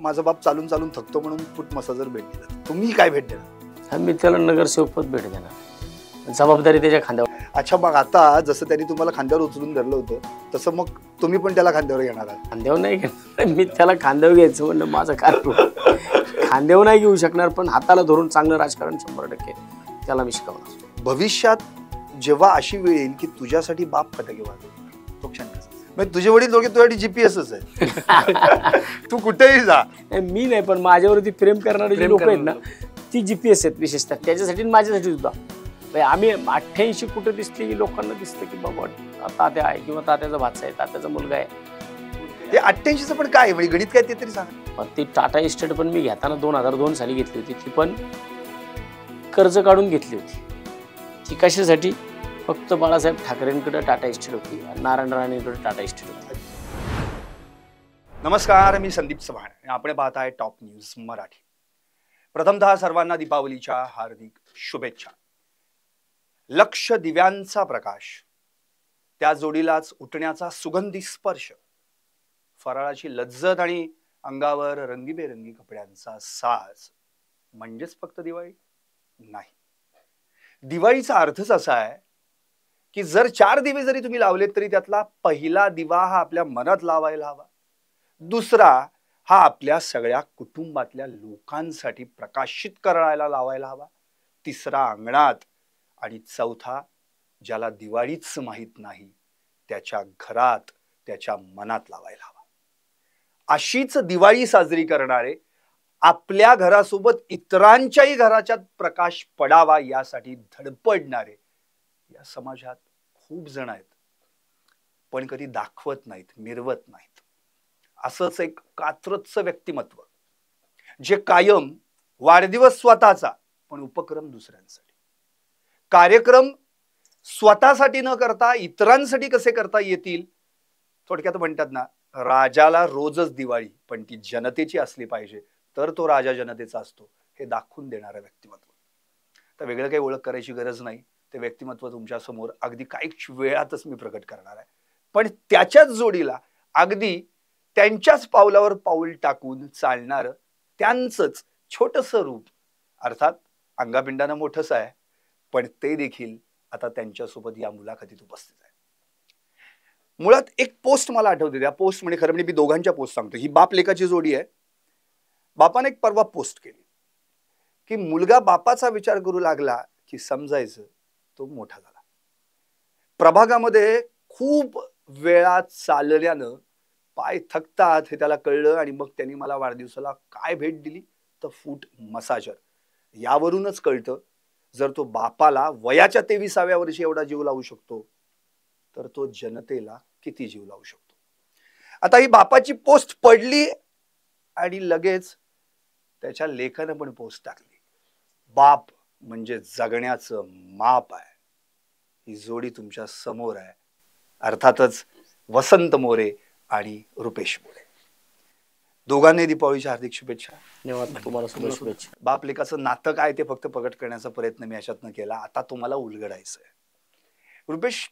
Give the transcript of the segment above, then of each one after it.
माझा बाप चालून चालून थकतो म्हणून फूट मसाजर भेट दिला, तुम्ही काय भेट देणार? मी त्याला नगरसेवक पद भेट देणार, जबाबदारी त्याच्या खांद्यावर. अच्छा, मग आता जसं त्यांनी तुम्हाला खांद्यावर उचलून धरलं होतं तसं मग तुम्ही पण त्याला खांद्यावर घेणार आहात? खांद्यावर नाही घेणार मी, त्याला खांद्यावर घ्यायचं म्हणलं माझं काय खांद्यावर नाही घेऊ शकणार, पण हाताला धरून चांगलं राजकारण 100% त्याला मी शिकवणार. भविष्यात जेव्हा अशी वेळ येईल की तुझ्यासाठी बाप फटाके वाजवेल, तो क्षण कसा? म्हणजे तुझे वडील दोघे तुझ्यासाठी जीपीएसच आहे. तू कुठेही जा. मी नाही, पण माझ्यावरती प्रेम करणारे जे लोक आहेत ना ती जीपीएस आहेत विशेषतः, त्याच्यासाठी माझ्यासाठी सुद्धा. आम्ही 88 कुठे दिसते की लोकांना दिसतं की बाबा तात्या आहे किंवा तात्याचा भाचा आहे, तात्याचा मुलगा आहे. ते 88चं पण काय म्हणजे गणित काय ते तरी सांग. पण ती टाटा इस्टेट पण मी घेताना 2002 साली घेतली होती, ती पण कर्ज काढून घेतली होती. ती कशासाठी? फक्त बाळासाहेब ठाकरेंकडे टाटा इस्टेट होती, नारायण राणेंकडे टाटा इस्टेट होती. नमस्कार, मी संदीप चव्हाण, आपण पाहताय टॉप न्यूज मराठी. प्रथमतः सर्वांना दीपावलीच्या हार्दिक शुभेच्छा. लक्ष दिव्यांचा प्रकाश, त्या जोडीलाच उठण्याचा सुगंधी स्पर्श, फराळाची लज्जत आणि अंगावर रंगीबेरंगी कपड्यांचा साज म्हणजेच फक्त दिवाळी नाही. दिवाळीचा अर्थच असा आहे की जर 4 दिवे जरी तुम्ही लावलेत तरी त्यातला पहिला दिवा हा आपल्या मनात लावायला हवा, दुसरा हा आपल्या सगळ्या कुटुंबातल्या लोकांसाठी प्रकाशित करायला लावायला हवा, तिसरा अंगणात, आणि चौथा ज्याला दिवाळीच माहित नाही त्याच्या घरात, त्याच्या मनात लावायला हवा. अशीच दिवाळी साजरी करणारे, आपल्या घरासोबत इतरांच्याही घराच्यात प्रकाश पडावा यासाठी धडपडणारे या समाजात खूप जण आहेत, पण कधी दाखवत नाहीत, मिरवत नाहीत. असंच एक कात्रजचं व्यक्तिमत्व, जे कायम वाढदिवस स्वतःचा पण उपक्रम दुसऱ्यांसाठी, कार्यक्रम स्वतःसाठी न करता इतरांसाठी कसे करता येतील. थोडक्यात म्हणतात ना, राजाला रोजच दिवाळी पण ती जनतेची असली पाहिजे तर तो राजा जनतेचा असतो, हे दाखवून देणारं व्यक्तिमत्व. तर वेगळं काही ओळख करायची गरज नाही, ते व्यक्तिमत्व तुमच्या समोर अगदी काही वेळातच मी प्रकट करणार आहे. पण त्याच्याच जोडीला अगदी त्यांच्याच पावलावर पाऊल टाकून चालणारं त्यांचंच छोटंसं रूप, अर्थात अंगापिंडानं मोठंच आहे, पण ते देखील आता त्यांच्यासोबत या मुलाखतीत उपस्थित आहे. मुळात एक पोस्ट मला आठवते, त्या पोस्ट म्हणजे खरं म्हणजे मी दोघांच्या पोस्ट सांगतो. ही बाप लेकाची जोडी आहे. बापाने एक परवा पोस्ट केली की मुलगा बापाचा विचार करू लागला की समजायचं तो मोठा झाला. प्रभागामध्ये खूप वेळा चालल्यानं पाय थकतात हे त्याला कळलं, आणि मग त्यांनी मला वाढदिवसाला काय भेट दिली तर फूट मसाजर. यावरूनच कळतं, जर तो बापाला वयाच्या 23व्या वर्षी एवढा जीव लावू शकतो तर तो जनतेला किती जीव लावू शकतो. आता ही बापाची पोस्ट पडली आणि लगेच त्याच्या लेखानं पण पोस्ट टाकली, बाप म्हणजे जगण्याचं माप आहे. ही जोडी तुमच्या समोर आहे, अर्थातच वसंत मोरे आणि रुपेश मोरे. दोघांनी दीपावलीच्या हार्दिक शुभेच्छा. धन्यवाद, तुम्हाला सुद्धा शुभेच्छा. बाप लेकाचं नातं काय ते फक्त प्रकट करण्याचा प्रयत्न मी याच्यातनं केला. आता तुम्हाला उलगडायचं आहे. रुपेश,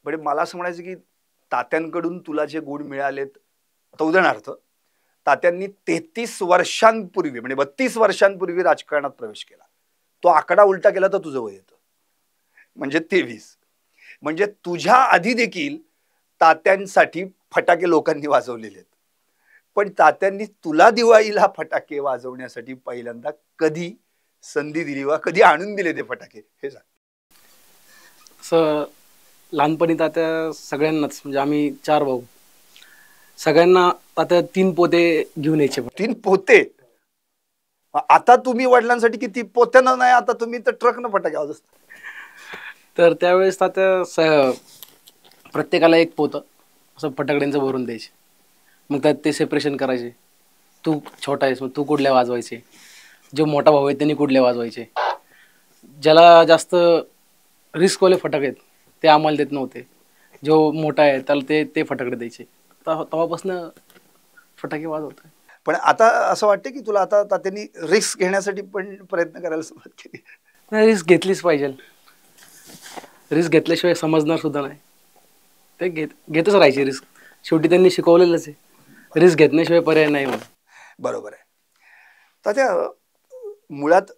म्हणजे मला असं म्हणायचं की तात्यांकडून तुला जे गुण मिळालेत, आता उदाहरणार्थ तात्यांनी 33 वर्षांपूर्वी म्हणजे 32 वर्षांपूर्वी राजकारणात प्रवेश केला. तो आकडा उलटा केला तर तुझं वय येतं, म्हणजे 23. म्हणजे तुझ्या आधी देखील तात्यांसाठी फटाके लोकांनी वाजवलेले आहेत, पण तात्यांनी तुला दिवाळीला फटाके वाजवण्यासाठी पहिल्यांदा कधी संधी दिली वा कधी आणून दिले ते फटाके, हे सांग. असं लहानपणी तात्या सगळ्यांनाच, म्हणजे आम्ही 4 भाऊ, सगळ्यांना तात्या 3 पोते घेऊन यायचे. 3 पोते? आता तुम्ही वडिलांसाठी किती पोत्यानं नाही, आता तुम्ही तर ट्रकनं फटाके वाजवता. तर त्यावेळेस तात्या प्रत्येकाला 1 पोतं असं फटाकड्यांचं भरून द्यायचे. मग त्यात ते सेपरेशन करायचे, तू छोटा आहेस मग तू कुठल्या वाजवायचे, जो मोठा भाऊ आहे त्यांनी कुठले वाजवायचे. ज्याला जास्त रिस्कवाले फटाके आहेत ते आम्हाला देत नव्हते, जो मोठा आहे त्याला ते फटाकडे द्यायचे. तेव्हापासून फटाके वाजवत. पण आता असं वाटतं की तुला आता त्यांनी रिस्क घेण्यासाठी पण प्रयत्न करायला सुरुवात केली? नाही, रिस्क घेतलीच पाहिजे. रिस्क घेतल्याशिवाय समजणार सुद्धा नाही. ते घेतच राहायची रिस्क. शेवटी त्यांनी शिकवलेलंच आहे, रिस्क घेतल्याशिवाय पर्याय नाही म्हणून. बरोबर आहे. तात्या, मुळात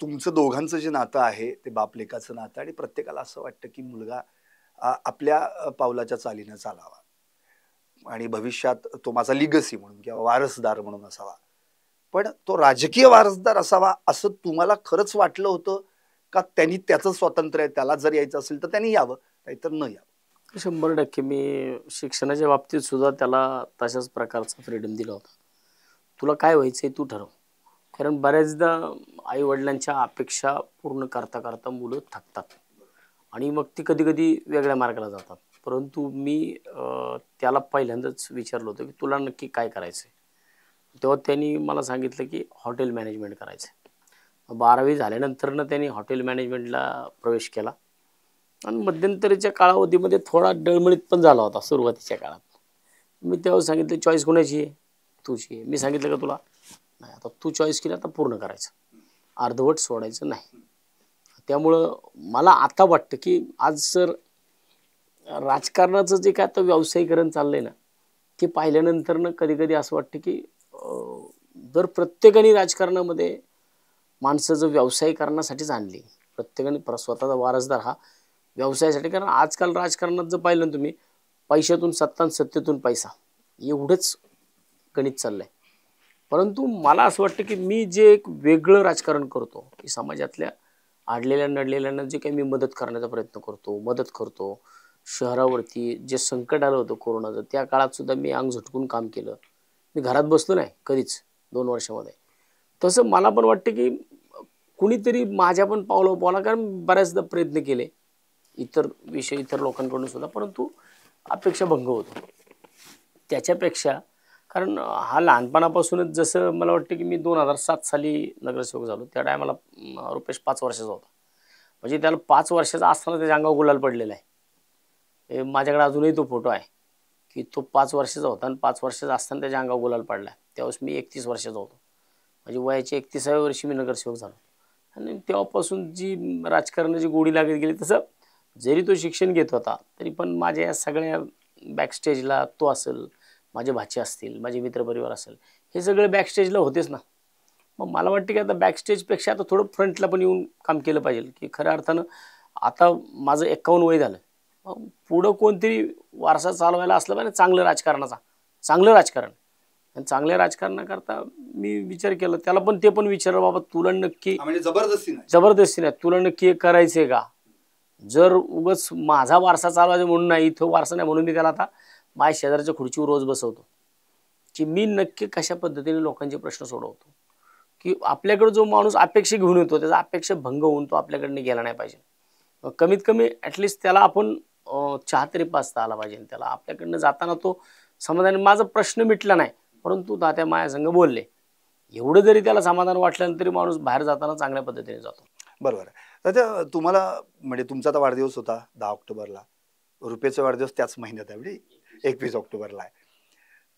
तुमचं दोघांचं जे नातं आहे ते बाप लेकाचं नातं, आणि प्रत्येकाला असं वाटतं की मुलगा आपल्या पावलाच्या चालीनं चालावा आणि भविष्यात तो माझा लिगसी म्हणून किंवा वारसदार म्हणून असावा. पण तो राजकीय वारसदार असावा असं तुम्हाला खरंच वाटलं होतं का? त्यांनी त्याचं स्वातंत्र्य आहे, त्याला जर यायचं असेल तर त्यांनी यावं, नाहीतर न यावं? 100% मी शिक्षणाच्या बाबतीत सुद्धा त्याला तशाच प्रकारचा फ्रीडम दिला होता. तुला काय व्हायचंय तू ठरव. कारण बऱ्याचदा आई वडिलांच्या अपेक्षा पूर्ण करता करता मुलं थकतात आणि मग ती कधी कधी वेगळ्या मार्गाला जातात. परंतु मी त्याला पहिल्यांदाच विचारलं होतं की तुला नक्की काय करायचंय. तेव्हा त्यांनी मला सांगितलं की हॉटेल मॅनेजमेंट करायचं. 12वी झाल्यानंतरनं त्यांनी हॉटेल मॅनेजमेंटला प्रवेश केला आणि मध्यंतरीच्या कालावधीमध्ये थोडा डळमळीत पण झाला होता सुरुवातीच्या काळात. मी तेव्हा सांगितलं चॉईस कोणाची आहे? तुझी आहे. मी सांगितलं का तुला? नाही. आता तू चॉईस केली, आता पूर्ण करायचं, अर्धवट सोडायचं नाही. त्यामुळं मला आता वाटतं की आज सर राजकारणाचं जे काय आता व्यावसायीकरण चाललंय ना, ते पाहिल्यानंतरनं कधी कधी असं वाटतं की जर प्रत्येकाने राजकारणामध्ये माणसं जर व्यवसायीकरणासाठीच आणली, प्रत्येकाने स्वतःचा वारसदार हा व्यवसायासाठी. कारण आजकाल राजकारणात जर पाहिलं ना तुम्ही, पैशातून सत्ता आणि सत्तेतून पैसा एवढंच गणित चाललंय. परंतु मला असं वाटतं की मी जे एक वेगळं राजकारण करतो की समाजातल्या आडलेल्या नडलेल्यांना जे काही मी मदत करण्याचा प्रयत्न करतो, मदत करतो. शहरावरती जे संकट आलं होतं कोरोनाचं, त्या काळात सुद्धा मी अंग झटकून काम केलं. मी घरात बसलो नाही कधीच 2 वर्षामध्ये. तसं मला पण वाटतं की कुणीतरी माझ्या पण पावला, कारण बऱ्याचदा प्रयत्न केले इतर विषय इतर लोकांकडून सुद्धा, परंतु अपेक्षा भंग होतो. त्याच्यापेक्षा कारण हा लहानपणापासूनच, जसं मला वाटतं की मी 2007 साली नगरसेवक झालो, त्या टायमाला रुपेश 5 वर्षाचा होता. म्हणजे त्याला 5 वर्षाचा असताना त्याच्या अंगावर गुलाल पडलेला आहे. माझ्याकडे अजूनही तो फोटो आहे की तो 5 वर्षाचा होता आणि 5 वर्षाचा असताना त्याच्या अंगावर गुलाल पडला. त्यावेळेस मी 31 वर्षाचा होतो. म्हणजे वयाच्या 31व्या वर्षी मी नगरसेवक झालो. आणि तेव्हापासून जी राजकारणाची गोडी लागत गेली, तसं जरी तो शिक्षण घेत होता तरी पण माझ्या या सगळ्या बॅकस्टेजला तो असेल, माझे भाचे असतील, माझे मित्रपरिवार असेल, हे सगळे बॅकस्टेजला होतेच ना. मग मला वाटतं की आता बॅकस्टेजपेक्षा आता थोडं फ्रंटला पण येऊन काम केलं पाहिजे. की खऱ्या अर्थानं आता माझं 51 वय झालं, पुढं कोणतरी वारसा चालवायला असलं पाहिजे चांगलं राजकारणाचा, चांगलं राजकारण. आणि चांगल्या राजकारणाकरता मी विचार केला. त्याला पण ते पण विचारलं, बाबा तुला नक्की, म्हणजे जबरदस्ती नाही, तुला नक्की हे करायचंय का? जर उगाच माझा वारसा चालवायचा म्हणून नाही, इथं वारसा नाही म्हणून मी त्याला आता माझ्या शेजारच्या खुर्चीवर रोज बसवतो की मी नक्की कशा पद्धतीने लोकांचे प्रश्न सोडवतो. की आपल्याकडे जो माणूस अपेक्षा घेऊन येतो त्याचा अपेक्षा भंग होऊन तो आपल्याकडनं गेला नाही पाहिजे. कमीत कमी ॲटलिस्ट त्याला आपण चहा तरी पाजता आला पाहिजे. त्याला आपल्याकडनं जाताना तो समाधान, माझा प्रश्न मिटला नाही परंतु तात्या माझ्या संग बोलले, एवढं जरी त्याला समाधान वाटलं तरी माणूस बाहेर जाताना चांगल्या पद्धतीने जातो. बरोबर आहे. तात्या, तुम्हाला म्हणजे तुमचा तर वाढदिवस होता 10 ऑक्टोबरला, रुपेचा वाढदिवस त्याच महिन्यात आहे, म्हणजे 21 ऑक्टोबरला आहे.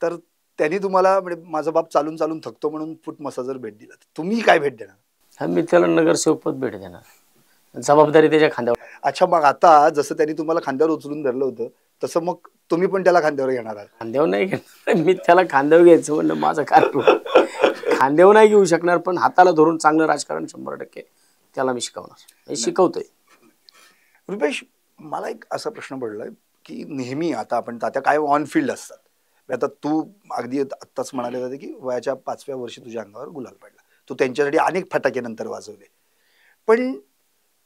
तर त्यांनी तुम्हाला म्हणजे माझा बाप चालून चालून थकतो म्हणून फूट मसाजर भेट दिला, तुम्ही काय भेट देणार? हा, मी त्याला नगरसेवकपद भेट देणार, जबाबदारी त्याच्या खांद्यावर. अच्छा, मग आता जसं त्यांनी तुम्हाला खांद्यावर उचलून धरलं होतं तसं मग तुम्ही पण त्याला खांद्यावर घेणार आहात? खांद्यावर नाही घेणार मी त्याला, खांद्यावर घ्यायचं म्हणलं माझं काय, खांद्यावर नाही घेऊ शकणार, पण हाताला धरून चांगलं राजकारण 100% त्याला मी शिकवणार, शिकवतोय. रुपेश, मला एक असा प्रश्न पडलाय की नेहमी आता आपण तात्या काय ऑन फील्ड असतात. आता तू अगदी आत्ताच म्हणाले होते की वयाच्या 5व्या वर्षी तुझ्या अंगावर गुलाल पडला, तू त्यांच्यासाठी अनेक फटाके नंतर वाजवले. पण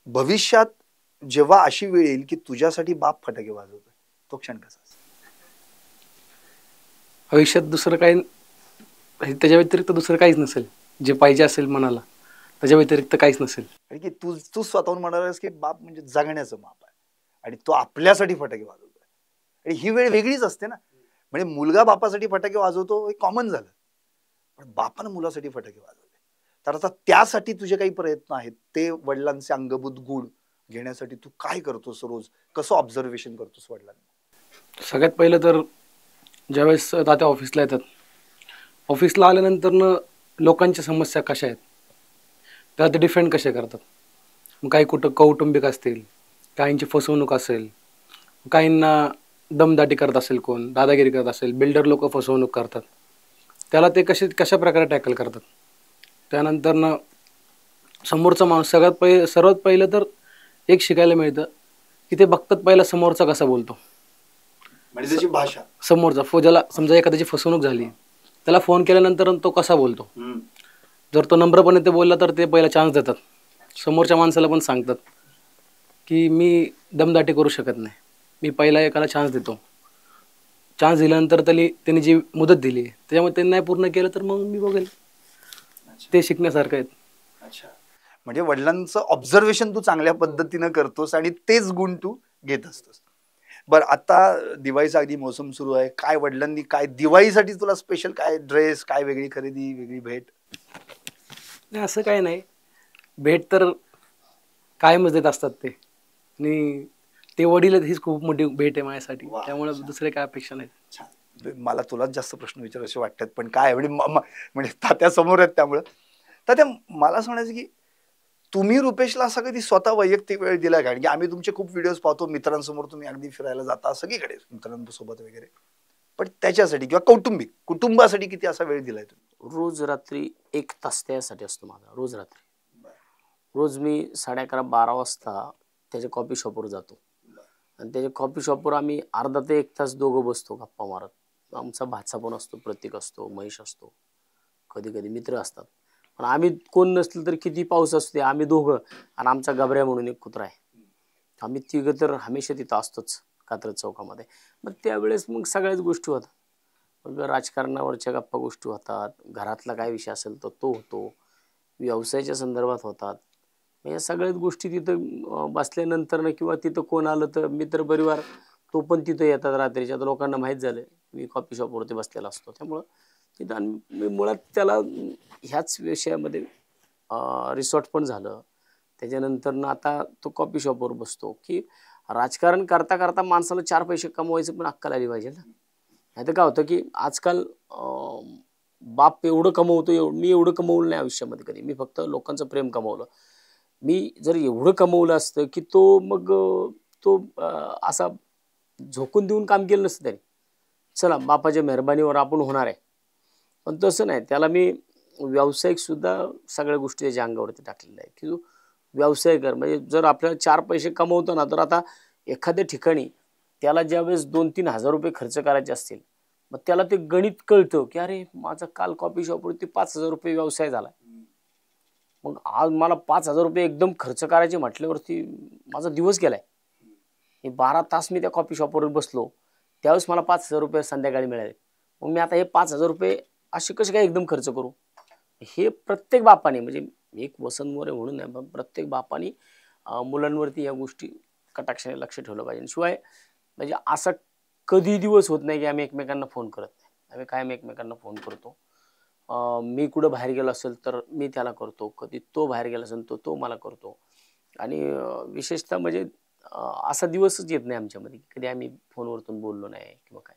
भविष्यात जेव्हा अशी वेळ येईल की तुझ्यासाठी बाप फटाके वाजवतोय, तो क्षण कसा असेल? भविष्यात दुसरं काही, त्याच्या व्यतिरिक्त दुसरं काहीच नसेल. जे पाहिजे असेल मनाला त्याच्या व्यतिरिक्त काहीच नसेल. की तू स्वतःहून म्हणालास की बाप म्हणजे जगण्याचं माप आहे आणि तो आपल्यासाठी फटाके वाजवतोय. आणि ही वेळ वेगळीच असते ना. म्हणजे मुलगा बापासाठी फटाके वाजवतो हे कॉमन झालं, पण बापानं मुलासाठी फटाके वाजवले. तर आता त्यासाठी तुझे काही प्रयत्न आहेत, ते वडिलांचे अंगभूत गुण घेण्यासाठी तू काय करतोस रोज, कसं ऑब्झर्वेशन करतोस वडिलांना? सगळ्यात पहिलं तर ज्यावेळेस तात्या ऑफिसला येतात, ऑफिसला आल्यानंतर लोकांच्या समस्या कशा आहेत त्या ते डिफेंड कसे करतात. मग काही कुठं कौटुंबिक असतील, काहींची फसवणूक असेल, काहींना दमदाटी करत असेल, कोण दादागिरी करत असेल, बिल्डर लोक फसवणूक करतात. त्याला ते कशा प्रकारे टॅकल करतात. त्यानंतर ना समोरचा माणूस सर्वात पहिलं तर एक शिकायला मिळतं की ते बघतात पहिला समोरचा कसा बोलतो. म्हणजे त्याची भाषा समोरचा ज्याला समजा एखाद्याची फसवणूक झाली, त्याला फोन केल्यानंतर तो कसा बोलतो. जर तो नम्रपणे ते बोलला तर ते पहिला चान्स देतात. समोरच्या माणसाला पण सांगतात की मी दमदाटी करू शकत नाही, मी पहिला एकाला चान्स देतो. चान्स दिल्यानंतर त्यांनी जी मुदत दिली त्याच्यामुळे त्यांनी नाही पूर्ण केलं तर मग मी बघेल. ते शिकण्यासारखं आहे. अच्छा, म्हणजे वडिलांचं ऑब्झर्वेशन तू चांगल्या पद्धतीनं करतोस आणि तेच गुण तू घेत असतोस. बरं, आता दिवाळीचा अगदी मोसम सुरू आहे. काय वडिलांनी काय दिवाळीसाठी तुला स्पेशल काय ड्रेस, काय वेगळी खरेदी, वेगळी भेट? नाही, असं काही नाही. भेट तर कायमच देत असतात ते, आणि ते वडील हीच खूप मोठी भेट आहे माझ्यासाठी. त्यामुळे दुसरे काय अपेक्षा नाही. मला तुलाच जास्त प्रश्न विचारायचे वाटतात, पण काय म्हणजे तात्या समोर आहेत त्यामुळं. तात्या, मला सांगायचं की तुम्ही रुपेशला असा कधी स्वतः वैयक्तिक वेळ दिला का? की आम्ही तुमचे खूप व्हिडिओज पाहतो, मित्रांसमोर तुम्ही अगदी फिरायला जाता सगळीकडे मित्रांसोबत वगैरे, पण त्याच्यासाठी किंवा कुटुंबासाठी किती असा वेळ दिलाय तुम्ही? रोज रात्री 1 तास त्यासाठी असतो माझा. रोज रात्री, रोज मी 11:30-12 वाजता त्याच्या कॉफी शॉपवर जातो आणि त्याच्या कॉफी शॉपवर आम्ही अर्धा ते 1 तास दोघं बसतो गप्पा मारत. आमचा भाचा पण असतो, प्रतीक असतो, महेश असतो, कधी कधी मित्र असतात. पण आम्ही कोण नसलं तर किती पाऊस असते, आम्ही दोघं आणि आमचा गबऱ्या म्हणून एक कुत्रा आहे, आम्ही तिघं तर हमेशा तिथं असतोच कात्रज चौकामध्ये. मग त्यावेळेस मग सगळ्याच गोष्टी होतात. मग राजकारणावरच्या गप्पा गोष्टी होतात, घरातला काय विषय असेल तर तो होतो, व्यवसायाच्या संदर्भात होतात. या सगळ्याच गोष्टी तिथं बसल्यानंतर ना, किंवा तिथं कोण आलं तर मित्र परिवार तो पण तिथं येतात रात्रीच्या. तर लोकांना माहीत झालं मी कॉफी शॉपवरती बसलेला असतो, त्यामुळं तिथं मी मुळात त्याला ह्याच विषयामध्ये रिसॉर्ट पण झालं. त्याच्यानंतर ना आता तो कॉफी शॉपवर बसतो की राजकारण करता करता माणसाला 4 पैसे कमवायचं पण अक्कल आली पाहिजे ना. नाही तर काय होतं की आजकाल बाप एवढं कमवतो, मी एवढं कमवलं नाही आयुष्यामध्ये कधी. मी फक्त लोकांचं प्रेम कमवलं. मी जर एवढं कमवलं असतं की तो असा झोकून देऊन काम केलं नसतं त्याने. चला बापाच्या मेहरबानीवर आपण होणार आहे, पण तसं नाही. त्याला मी व्यावसायिक सुद्धा सगळ्या गोष्टी त्याच्या अंगावरती टाकलेल्या आहेत की तू व्यवसाय कर. म्हणजे जर आपल्याला 4 पैसे कमवतो ना, तर आता एखाद्या ठिकाणी त्याला ज्यावेळेस 2-3 हजार रुपये खर्च करायचे असतील, मग त्याला ते गणित कळतं की अरे माझा काल कॉफी शॉपवरती 5,000 रुपये व्यवसाय झाला, मग आज मला 5,000 रुपये एकदम खर्च करायचे म्हटल्यावरती माझा दिवस गेलाय. 12 तास मी त्या कॉफी शॉपवर बसलो, त्यावेळेस मला 5,000 रुपये संध्याकाळी मिळाले. मग मी आता हे 5,000 रुपये असे कसे काय एकदम खर्च करू? हे प्रत्येक बापाने, म्हणजे एक वसंत मोरे म्हणून नाही, पण प्रत्येक बापाने मुलांवरती या गोष्टी कटाक्षाने लक्ष ठेवलं पाहिजे. शिवाय म्हणजे असा कधी दिवस होत नाही की आम्ही एकमेकांना फोन करत नाही. आम्ही कायम एकमेकांना फोन करतो. मी कुठं बाहेर गेलो असेल तर मी त्याला करतो, कधी तो बाहेर गेला असेल तो मला करतो. आणि विशेषतः म्हणजे असा दिवसच येत नाही आमच्यामध्ये कधी आम्ही फोनवरतून बोललो नाही किंवा काय,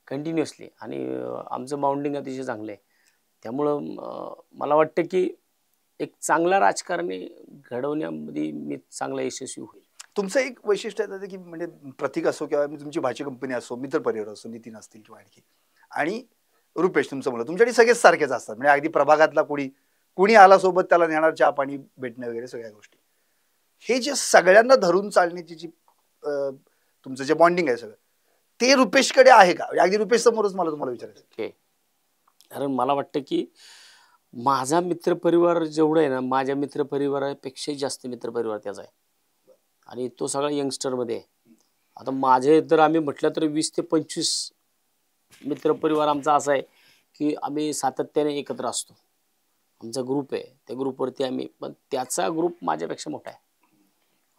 कंटिन्युअसली. आणि आमचं बाउंडिंग अतिशय चांगलं आहे. त्यामुळं मला वाटतं की एक चांगला राजकारणी घडवण्यामध्ये मी चांगला यशस्वी होईल. तुमचं एक वैशिष्ट्य आहे की म्हणजे प्रतीक असो किंवा तुमची भाची कंपनी असो, मित्र परिवार असो, नितीन असतील किंवा आणखी, आणि रुपेश तुमचं मुलं, तुमच्याकडे सगळेच सारखेच असतात. म्हणजे अगदी प्रभागातला कुणी आला सोबत त्याला नेणार, चहा पाणी भेटणं वगैरे सगळ्या गोष्टी. हे जे सगळ्यांना धरून चालण्याची जी तुमचं जे बॉन्डिंग आहे सगळं, ते रुपेशकडे आहे का? अगदी रुपेश समोरच मला तुम्हाला विचारायचं. कारण मला वाटतं की माझा मित्रपरिवार जेवढं आहे ना, माझ्या मित्रपरिवारापेक्षाही जास्त मित्रपरिवार त्याचा आहे, आणि तो सगळा यंगस्टरमध्ये आहे. आता माझे तर आम्ही म्हटलं तर 20 ते 25 मित्रपरिवार आमचा असा आहे की आम्ही सातत्याने एकत्र असतो. आमचा ग्रुप आहे, त्या ग्रुपवरती आम्ही, पण त्याचा ग्रुप माझ्यापेक्षा मोठा आहे.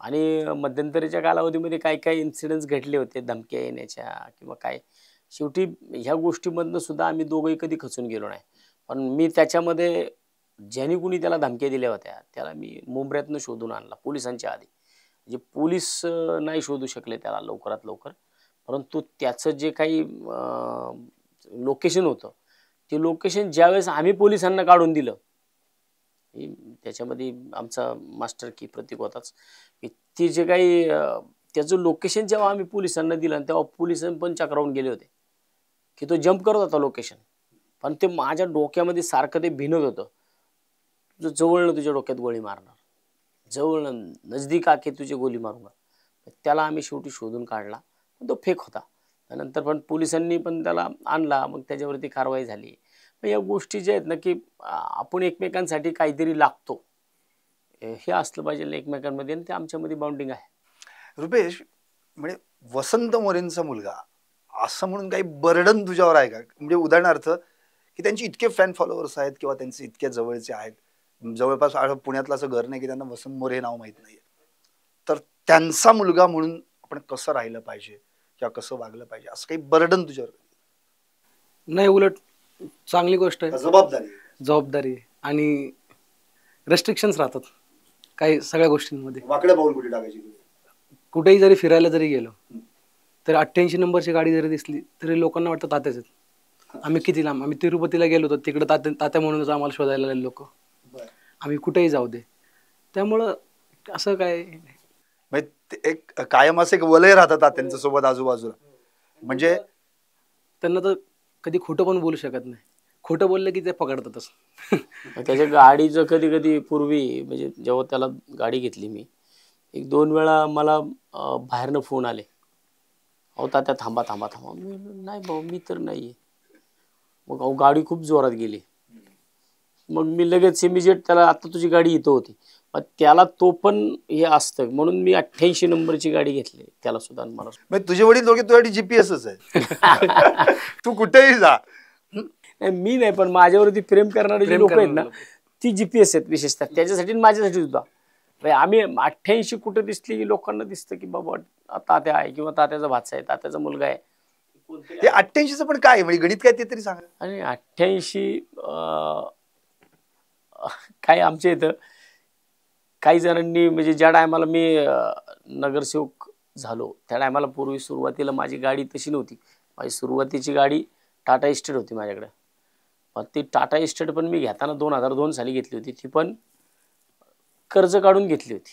आणि मध्यंतरीच्या कालावधीमध्ये काही इन्सिडेंट्स घडले होते, धमक्या येण्याच्या किंवा काय. शेवटी ह्या गोष्टीमधनं सुद्धा आम्ही दोघंही कधी खचून गेलो नाही. पण मी त्याच्यामध्ये ज्यांनी कुणी त्याला धमक्या दिल्या होत्या त्याला मी मुंबऱ्यातनं शोधून आणला पोलिसांच्या आधी. म्हणजे पोलीस नाही शोधू शकले त्याला लवकरात लवकर, परंतु त्याचं जे काही लोकेशन होतं, ते लोकेशन ज्यावेळेस आम्ही पोलिसांना काढून दिलं, त्याच्यामध्ये आमचा मास्टर की प्रतीक होताच, ते जे काही त्याचं लोकेशन जेव्हा आम्ही पोलिसांना दिलं तेव्हा पोलिसांनी पण चक्रावून गेले होते की तो जम्प करत होता लोकेशन. पण ते माझ्या डोक्यामध्ये सारखं ते भिनत होतं, तुझं जवळनं तुझ्या डोक्यात गोळी मारणार, जवळनं नजदीक आके तुझे गोली मारूंगा. त्याला आम्ही शेवटी शोधून काढला, पण तो फेक होता. त्यानंतर पण पोलिसांनी पण त्याला आणला, मग त्याच्यावरती कारवाई झाली. पण या गोष्टी ज्या आहेत ना, की आपण एकमेकांसाठी काहीतरी लागतो, हे असलं पाहिजे एकमेकांमध्ये, आणि ते आमच्यामध्ये बॉन्डिंग आहे. रुपेश, म्हणजे वसंत मोरेंचा मुलगा असं म्हणून काही बर्डन तुझ्यावर आहे का? म्हणजे उदाहरणार्थ की त्यांचे इतके फॅन फॉलोअर्स आहेत किंवा त्यांचे इतक्या जवळचे आहेत, जवळपास पुण्यातलं असं घर नाही की त्यांना वसंत मोरे हे नाव माहित नाहीये, तर त्यांचा मुलगा म्हणून आपण कसं राहिलं पाहिजे किंवा कसं वागलं पाहिजे, असं काही बर्डन तुझ्यावर? नाही, उलट चांगली गोष्ट आहे, जबाबदारी आहे. आणि रेस्ट्रिक्शन्स राहतात काही सगळ्या गोष्टींमध्ये. वाकडं पाऊल कुठे टाकायची? कुठेही जरी फिरायला जरी गेलो तर 88 नंबरची गाडी जरी दिसली तरी लोकांना वाटतं तात्याच आहेत. आम्ही किती लांब, आम्ही तिरुपतीला गेलो होतो, तिकडे तात्या म्हणूनच आम्हाला शोधायला लागले लोक. आम्ही कुठेही जाऊ दे, त्यामुळं असं काय एक कायम असं एक वलय राहतात त्यांच्या सोबत आजूबाजूला. म्हणजे त्यांना तर कधी खोटं पण बोलू शकत नाही. खोटं बोललं की ते पकडतातच. त्याच्या गाडीचं कधी कधी पूर्वी, म्हणजे जेव्हा त्याला गाडी घेतली मी, 1-2 वेळा मला बाहेरनं फोन आले, अहो तात्या थांबा थांबा थांबा. नाही भाऊ, मी तर नाहीये. मग अहो गाडी खूप जोरात गेली. मग मी लगेच इमिजिएट त्याला, आता तुझी गाडी इथं होती, मग त्याला तो पण हे असतं म्हणून मी 88 नंबरची गाडी घेतली त्याला सुद्धा. मला म्हणजे तुझे वडील दोघे तुझ्यासाठी जीपीएसच आहे. तू कुठेही जा. मी नाही, पण माझ्यावरती प्रेम करणारे जे लोक आहेत ना, ती जीपीएस आहेत विशेषतः, त्याच्यासाठी माझ्यासाठी सुद्धा. आम्ही 88 कुठं दिसली की लोकांना दिसतं की बाबा तात्या आहे, किंवा तात्याचा भाचा आहे, तात्याचा मुलगा आहे. ते 88चं पण काय म्हणजे गणित काय ते तरी सांगा. आणि 88 काय, आमच्या इथं काही जणांनी, म्हणजे ज्या टायमाला मी नगरसेवक झालो त्या टायमाला, पूर्वी सुरुवातीला माझी गाडी तशी नव्हती. माझी सुरुवातीची गाडी टाटा इस्टेट होती माझ्याकडे. पण ती टाटा इस्टेट पण मी घेताना 2002 साली घेतली होती. ती पण कर्ज काढून घेतली होती.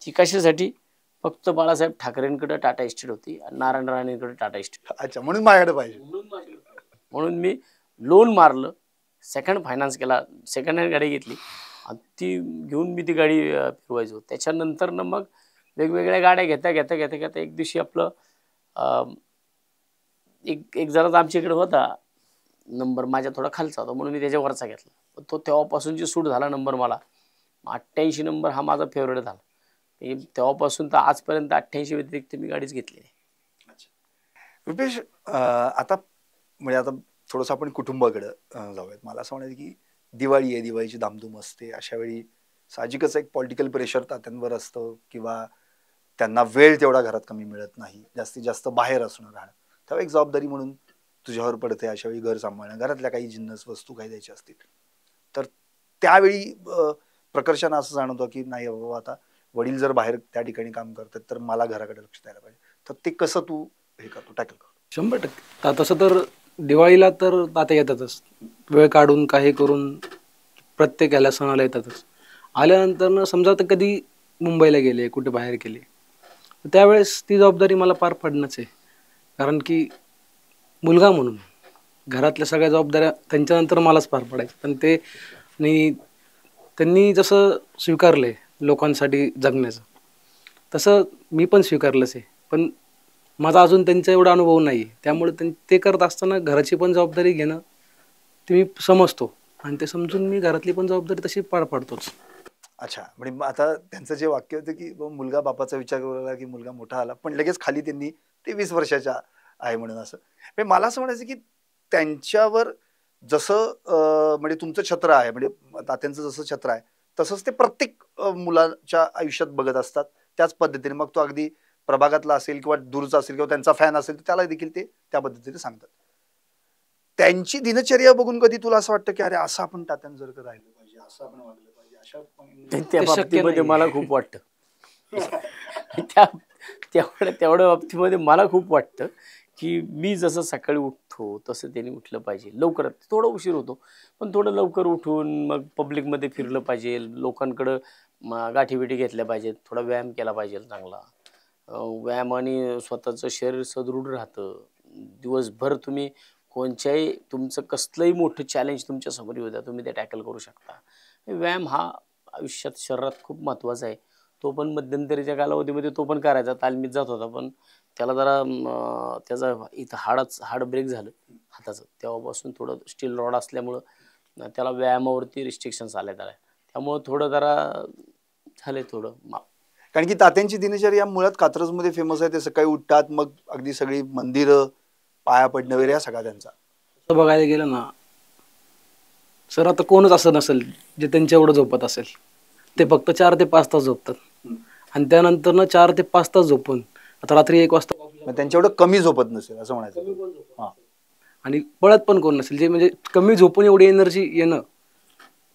ती कशासाठी? फक्त बाळासाहेब ठाकरेंकडे टाटा इस्टेट होती आणि नारायण राणेंकडे टाटा इस्टेट. अच्छा, म्हणून माझ्याकडे पाहिजे. म्हणून मी लोन मारलं, सेकंड फायनान्स केला, सेकंड हँड गाडी घेतली आणि ती घेऊन मी ती गाडी फिरवायचो. त्याच्यानंतर मग वेगवेगळ्या गाड्या घेता घेता घेता घेता एक दिवशी आपलं एक जरा आमच्या इकडे होता नंबर, माझ्या थोडा खालचा होता म्हणून मी त्याच्यावरचा घेतला. तो तेव्हापासूनची सूट झाला नंबर मला. 88 नंबर हा माझा फेवरेट झाला. तेव्हापासून तर आजपर्यंत 88 व्यतिरिक्त मी गाडीच घेतली नाही. रुपेश, आता म्हणजे आता थोडंसं आपण कुटुंबाकडं जाऊयात. मला असं म्हणायचं की दिवाळी आहे, दिवाळीची धामधूम असते, अशा वेळी साहजिकच एक पॉलिटिकल प्रेशर तात्यांवर असतं किंवा त्यांना वेळ तेवढा घरात कमी मिळत नाही, जास्तीत जास्त बाहेर असणं राहणं, तेव्हा एक जबाबदारी म्हणून तुझ्यावर पडते अशा वेळी घर सांभाळणं, घरातल्या काही जिन्नस वस्तू काही द्यायच्या असतील तर त्यावेळी प्रकर्षानं असं जाणवतं की नाही बाबा, आता वडील जर बाहेर त्या ठिकाणी काम करतात तर मला घराकडे लक्ष द्यायला पाहिजे. तर ते कसं तू हे करतो, टॅकल करतो? 100%. तसं तर दिवाळीला तर तात्या येतातच, वेळ काढून काही करून प्रत्येक ह्याला सणाला येतातच. आल्यानंतर समजा तर कधी मुंबईला गेले, कुठे बाहेर गेले, त्यावेळेस ती जबाबदारी मला पार पडणंच आहे. कारण की मुलगा म्हणून घरातल्या सगळ्या जबाबदाऱ्या त्यांच्यानंतर मलाच पार पडायच्या. पण ते त्यांनी जसं स्वीकारलं आहे लोकांसाठी जगण्याचं, तसं मी पण स्वीकारलंच आहे. पण माझा अजून त्यांचा एवढा अनुभव नाही आहे, त्यामुळे ते करत असताना घराची पण जबाबदारी घेणं ते मी समजतो आणि ते समजून मी घरातली पण जबाबदारी तशी पार पाडतोच. अच्छा, म्हणजे आता त्यांचं जे वाक्य होतं की मुलगा बापाचा विचार करू लागला की मुलगा मोठा आला, पण लगेच खाली त्यांनी ते 20 वर्षाच्या आहे म्हणून असं. म्हणजे मला असं म्हणायचं की त्यांच्यावर जसं म्हणजे तुमचं छत्र आहे, म्हणजे तात्यांचं जसं छत्र आहे तसंच ते प्रत्येक मुलाच्या आयुष्यात बघत असतात त्याच पद्धतीने. मग तो अगदी प्रभागातला असेल किंवा दूरचा असेल किंवा त्यांचा फॅन असेल तर त्याला देखील ते त्या पद्धतीने सांगतात. त्यांची दिनचर्या बघून कधी तुला असं वाटतं की अरे असं आपण तात्यांसारखं राहिलं पाहिजे, असं आपण वागलं पाहिजे, अशा त्या बाबतीमध्ये मला खूप वाटतं. तेवढ्या बाबतीमध्ये मला खूप वाटतं की मी जसं सकाळी उठतो तसं त्यांनी उठलं पाहिजे. लवकर, थोडं उशीर होतो पण थोडं लवकर उठून मग पब्लिकमध्ये फिरलं पाहिजे, लोकांकडं गाठीबिठी घेतल्या पाहिजेत, थोडा व्यायाम केला पाहिजे चांगला. व्यायामाने स्वतःचं शरीर सदृढ राहतं. दिवसभर तुम्ही कोणत्याही तुमचं कसलंही मोठं चॅलेंज तुमच्या समोर येऊ द्या, तुम्ही ते टॅकल करू शकता. व्यायाम हा आयुष्यात शरीरात खूप महत्त्वाचा आहे. तो पण मध्यंतरीच्या कालावधीमध्ये तो पण करायचा, तालमीत जात होता. पण त्याला जरा त्याचा इथं हाड ब्रेक झालं हाताचं. तेव्हापासून थोडं स्टील रॉड असल्यामुळं त्याला व्यायामावरती रिस्ट्रिक्शन्स आले त्याला. त्यामुळं थोडं जरा झाले थोडं. कारण की तात्यांची दिनचर्या मुळात कात्रजमध्ये फेमस आहे. ते सकाळी उठतात, मग अगदी सगळी मंदिरं, पाया पडणं वगैरे, हा सगळा त्यांचा. असं बघायला गेलं ना सर, आता कोणच असं नसेल जे त्यांच्या एवढं झोपत असेल. ते फक्त 4 ते 5 तास झोपतात आणि त्यानंतर ना 4 ते 5 तास झोपून आता रात्री 1 वाजता मग त्यांच्या एवढं कमी झोपत नसेल असं म्हणायचं. हा. आणि पळत पण कोण नसेल. जे म्हणजे कमी झोपून एवढी एनर्जी येणं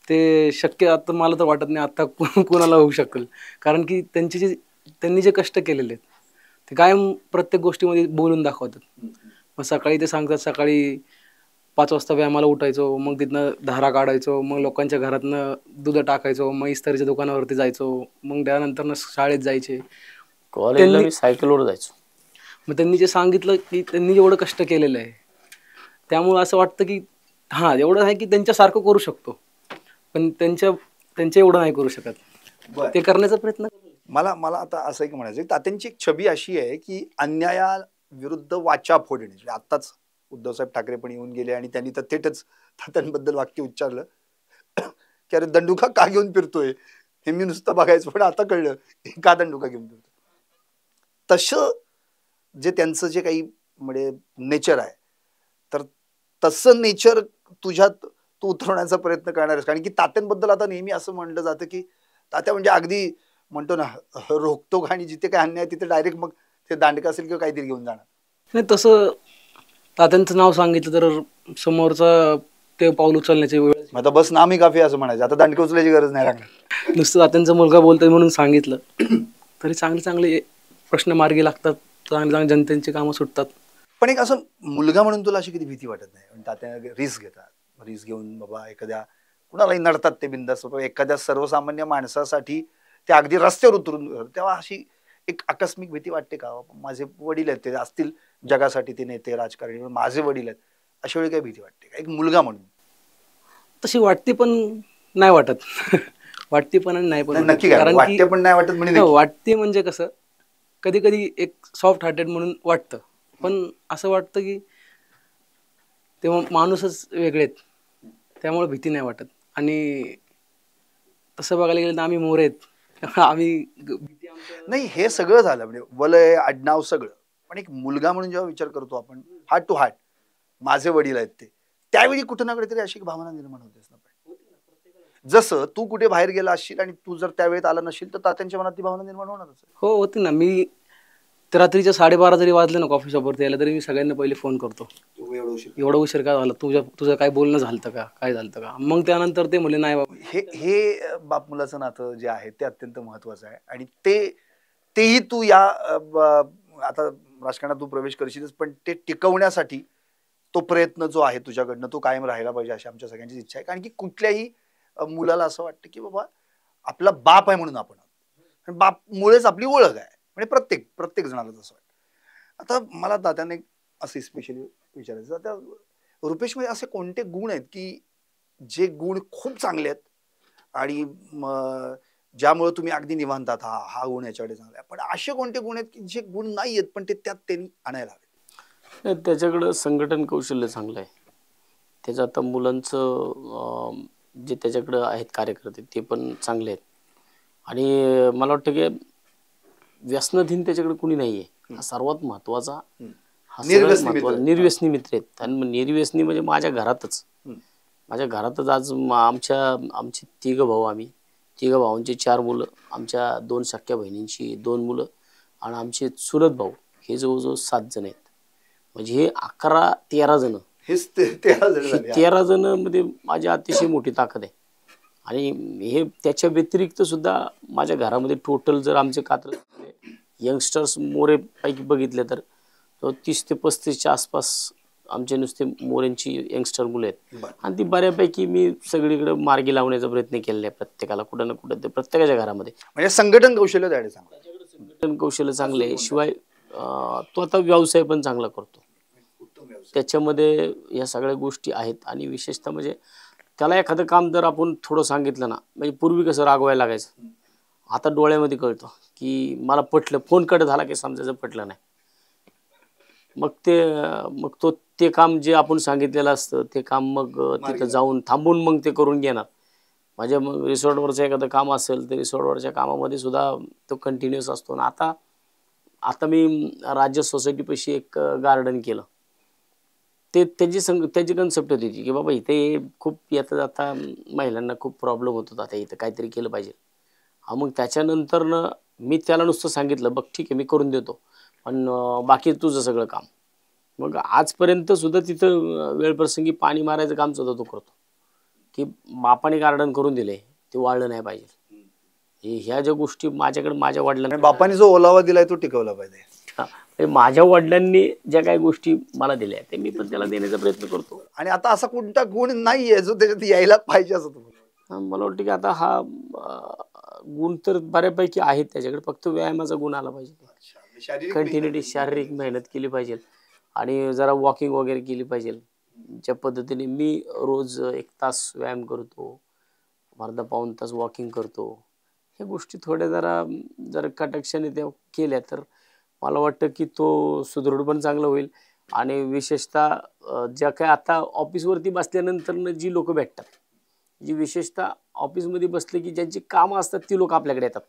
ते शक्य आता मला तर वाटत नाही आता कोणाला होऊ शकेल. कारण की त्यांनी जे कष्ट केलेले आहेत ते कायम प्रत्येक गोष्टीमध्ये बोलून दाखवतात. मग सकाळी ते सांगतात सकाळी 5 वाजता व्यायामाला उठायचो, मग तिथनं धारा काढायचो, मग लोकांच्या घरातनं दूध टाकायचो, मग इस्तारीच्या दुकानावरती जायचो, मग त्यानंतर शाळेत जायचे. कॉलेजला मी सायकलवर जायचो. मग त्यांनी जे सांगितलं की त्यांनी एवढं कष्ट केलेलं आहे त्यामुळं असं वाटतं की हां एवढं आहे की त्यांच्यासारखं करू शकतो, पण त्यांच्या एवढं नाही करू शकत. ते करण्याचा प्रयत्न. मला आता असं एक म्हणायचं, तात्यांची एक छबी अशी आहे की अन्यायाविरुद्ध वाचा फोडणे. म्हणजे आत्ताच उद्धवसाहेब ठाकरे पण येऊन गेले आणि त्यांनी तर थेटच तात्यांबद्दल वाक्य उच्चारलं की अरे दंडुका का घेऊन फिरतोय, हे मी नुसतं बघायचं पण आता कळलं का दंडुका घेऊन फिरतोय. तसं जे त्यांचं जे काही म्हणजे नेचर आहे, तर तसं नेचर तुझ्यात तू उतरवण्याचा प्रयत्न करणार आहेस. कारण की तात्यांबद्दल आता नेहमी असं म्हणलं जातं की तात्या म्हणजे अगदी म्हणतो ना रोखतो, आणि जिथे काय अन्याय तिथे डायरेक्ट मग ते दांडका असेल किंवा काहीतरी घेऊन जाणार. नाही तसं तात्यांचं नाव सांगितलं तर समोरचा ते पाऊल उचलण्याची वेळ. आता बस नामी काफी असं म्हणायचं, आता दांडके उचलायची गरज नाही लागणार. नुसतं तात्यांचा मुलगा बोलतोय म्हणून सांगितलं तरी चांगले प्रश्न मार्गी लागतात, चांगली जनतेची कामं सुटतात. पण एक असं मुलगा म्हणून तुला अशी किती भीती वाटत नाही? तात्या रिस्क घेतात, रिस्क घेऊन बाबा एखाद्या कुणालाही नडतात ते बिंदास, एखाद्या सर्वसामान्य माणसासाठी ते अगदी रस्त्यावर उतरून, तेव्हा अशी एक आकस्मिक भीती वाटते का? माझे वडील आहेत, ते असतील जगासाठी ते नेते राजकारणी, माझे वडील आहेत, अशा वेळी काही भीती वाटते का एक मुलगा म्हणून? तशी वाटते पण नाही वाटत. वाटते पण नाही पण नक्की, कारण वाटते पण नाही वाटत म्हणजे वाटते म्हणजे कसं कधी कधी एक सॉफ्ट हार्टेड म्हणून वाटतं, पण असं वाटतं की तेव्हा माणूसच वेगळे आहेत त्यामुळे भीती नाही वाटत. आणि तसं बघायला गेलं तर आम्ही मोरे आहेत. आम्ही नाही, हे सगळं झालं म्हणजे वलय आडनाव सगळं, पण एक मुलगा म्हणून जेव्हा विचार करतो आपण हार्ट टू हार्ट, माझे वडील आहेत ते, त्यावेळी कुठं ना कुठेतरी अशी भावना निर्माण होतेच ना. जसं तू कुठे बाहेर गेला असशील आणि तू जर त्यावेळेत आला नशील तर तात्यांच्या मनात ती भावना निर्माण होणारच. हो होती ना. मी रात्रीच्या 12:30 जरी वाजले ना कॉफी शॉपवरती यायला तरी मी सगळ्यांना पहिले फोन करतो, एवढा उशीर का झाला, तुझं काय बोलणं झालं का, काय झालं का. मग त्यानंतर ते म्हणले नाही बाबा. हे बाप मुलाचं नातं जे आहे ते अत्यंत महत्वाचं आहे. आणि तेही तू या आता राजकारणात तू प्रवेश करशीलच, पण ते टिकवण्यासाठी तो प्रयत्न जो आहे तुझ्याकडनं तो कायम राहायला पाहिजे अशी आमच्या सगळ्यांची इच्छा आहे. कारण की कुठल्याही मुलाला असं वाटतं की बाबा आपला बाप आहे म्हणून आपण, बाप मुळेच आपली ओळख आहे, म्हणजे प्रत्येक जणाला तसं वाटतं. आता मला तात्याने असं स्पेशली विचारायचं, आता रुपेशमध्ये असे कोणते गुण आहेत की जे गुण खूप चांगले आहेत आणि ज्यामुळे तुम्ही अगदी निवांतात हा गुण याच्याकडे चांगला आहे, पण असे कोणते गुण आहेत की जे गुण नाही आहेत पण ते त्यात त्यांनी आणायला हवे? त्याच्याकडं संघटन कौशल्य चांगलं आहे. त्याचं आता मुलांचं जे त्याच्याकडं आहेत कार्यकर्ते ते पण चांगले आहेत. आणि मला वाटतं की व्यसनाधीन त्याच्याकडे कुणी नाही आहे, हा सर्वात महत्वाचा. निर्व्यसनी मित्र आहेत. आणि निर्व्यसनी म्हणजे माझ्या घरातच आज आमचे 3 भाऊ, आम्ही 3 भावांची 4 मुलं, आमच्या 2 सख्या बहिणींची 2 मुलं आणि आमचे चुलत भाऊ हे जवळजवळ 7 जण आहेत. म्हणजे हे 11-13 जण, 13 जण मध्ये माझी अतिशय मोठी ताकद आहे. आणि हे त्याच्या व्यतिरिक्त सुद्धा माझ्या घरामध्ये टोटल जर आमचे कात्र यंगस्टर्स मोरे पैकी बघितले तर 30 ते 35च्या आसपास आमचे नुसते मोऱ्यांची यंगस्टर मुलं आहेत. आणि ती बऱ्यापैकी मी सगळीकडे मार्गी लावण्याचा प्रयत्न केलेला आहे, प्रत्येकाला कुठं ना कुठं ते प्रत्येकाच्या घरामध्ये. म्हणजे संघटन कौशल्य द्यायला संघटन कौशल्य चांगले आहे. शिवाय तो आता व्यवसाय पण चांगला करतो. त्याच्यामध्ये या सगळ्या गोष्टी आहेत. आणि विशेषतः म्हणजे त्याला एखादं काम जर आपण थोडं सांगितलं ना, म्हणजे पूर्वी कसं रागवायला लागायचं, आता डोळ्यामध्ये कळतं की मला पटलं, फोन कट झाला की समजायचं पटलं नाही. मग तो ते काम जे आपण सांगितलेलं असतं ते काम मग तिथं जाऊन थांबून मग ते करून घेणार. माझ्या मग रिसॉर्टवरचं एखादं काम असेल तर रिसॉर्टवरच्या कामामध्ये सुद्धा तो कंटिन्युअस असतो. आणि आता आता मी राज्य सोसायटीपाशी एक गार्डन केलं. ते त्याची कन्सेप्ट होती की बाबा इथे खूप येता जाता महिलांना खूप प्रॉब्लेम होत होता, आता इथं काहीतरी केलं पाहिजे. मग त्याच्यानंतर मी त्याला नुसतं सांगितलं, बघ ठीक आहे मी करून देतो, पण बाकी तुझं सगळं काम. मग आजपर्यंत सुद्धा तिथं वेळप्रसंगी पाणी मारायचं काम सुद्धा तो करतो, की बापाने गार्डन करून दिले ते वाळलं नाही पाहिजे. ह्या ज्या गोष्टी माझ्याकडे माझ्या वडिलांनी, बापाने जो ओलावा दिलाय तो टिकवला पाहिजे. माझ्या वडिलांनी ज्या काही गोष्टी मला दिल्या ते मी पण त्याला देण्याचा प्रयत्न करतो. आणि आता असा कोणता गुण नाहीये जो त्याच्यात यायला पाहिजे असं तुम्हाला? मला वाटतं की आता हा गुण तर बऱ्यापैकी आहेत त्याच्याकडे, फक्त व्यायामाचा गुण आला पाहिजे. कंटिन्युटी शारीरिक मेहनत केली पाहिजे आणि जरा वॉकिंग वगैरे केली पाहिजे. ज्या पद्धतीने मी रोज 1 तास व्यायाम करतो, अर्धा पाऊण तास वॉकिंग करतो, ह्या गोष्टी थोड्या जरा कटाक्षाने त्या केल्या तर मला वाटतं की तो सुदृढ पण चांगलं होईल. आणि विशेषतः ज्या काय आता ऑफिसवरती बसल्यानंतर जी लोक भेटतात, जी विशेषतः ऑफिसमध्ये बसले की ज्यांची कामं असतात ती लोक आपल्याकडे येतात,